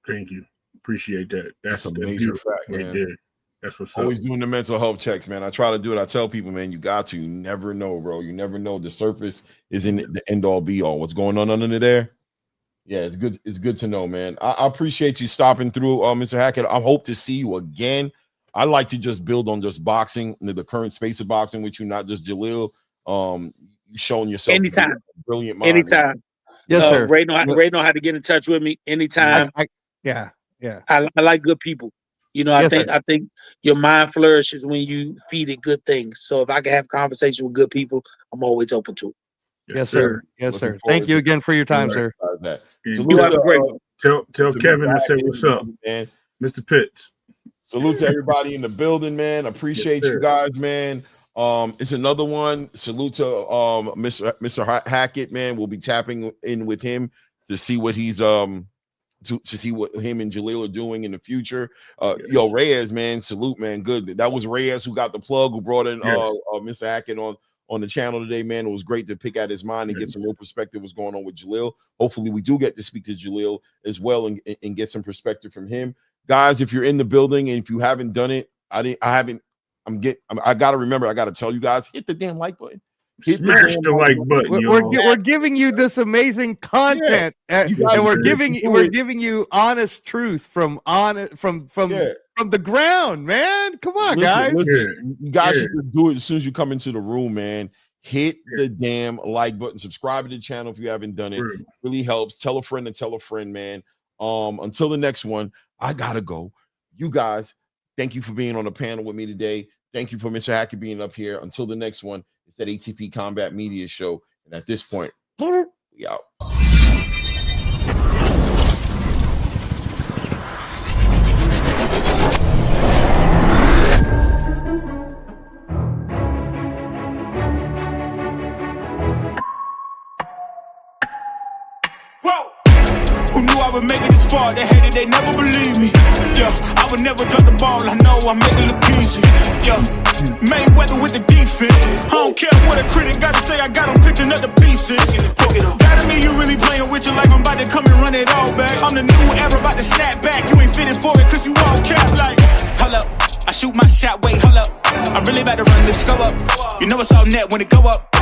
Thank you. Appreciate that. That's a major fact, man. Right there. That's what's always doing the mental health checks, man. I try to do it. I tell people, man, you got to. You never know, bro. You never know. The surface isn't the end all be all. What's going on under there? Yeah, it's good. It's good to know, man. I appreciate you stopping through, Mr. Hackett. I hope to see you again. I like to just build on just boxing, the current space of boxing with you, not just Jalil. You showing yourself anytime, brilliant mind. Anytime. Man. Yes, sir. Ray know how to get in touch with me anytime. Yeah. I like good people. You know, I think your mind flourishes when you feed it good things. So if I can have conversation with good people, I'm always open to it. Yes, sir. Yes, sir. Thank you again for your time, sir. You have a great one. Tell Kevin to say what's up, man. Mr. Pitts. Salute to everybody in the building, man. Appreciate you guys, man. It's another one. Salute to Mr. Hackett, man. We'll be tapping in with him to see what he's to see what him and Jalil are doing in the future. Yo, Reyes, man, salute, man. Good. That was Reyes who got the plug, who brought in Mr. Hackett on the channel today, man. It was great to pick at his mind and get some real perspective what's going on with Jalil. Hopefully we do get to speak to Jalil as well and get some perspective from him. Guys, if you're in the building and if you haven't done it, I gotta remember, I gotta tell you guys, hit the damn like button. Smash the like button. We're giving you this amazing content, and we're giving you honest truth from the ground, man. Come on, guys. Listen, you guys should do it as soon as you come into the room, man. Hit the damn like button. Subscribe to the channel if you haven't done it. It really helps. Tell a friend and tell a friend, man. Until the next one, I gotta go. You guys, thank you for being on the panel with me today. Thank you for Mr. Hackett being up here. Until the next one, it's that ATP Combat Media Show. And at this point, we out. Who knew I would make it this far? They hated, they never believed me. Yeah, I would never drop the ball. I know I make it look easy. Yeah, Mayweather with the defense. I don't care what a critic got to say. I got them picking up the pieces. That to me, you really playing with your life. I'm about to come and run it all back. I'm the new era, about to snap back. You ain't fitting for it, cause you all cap like. Hold up, I shoot my shot, wait, hold up. I'm really about to run this go up. You know it's all net when it go up.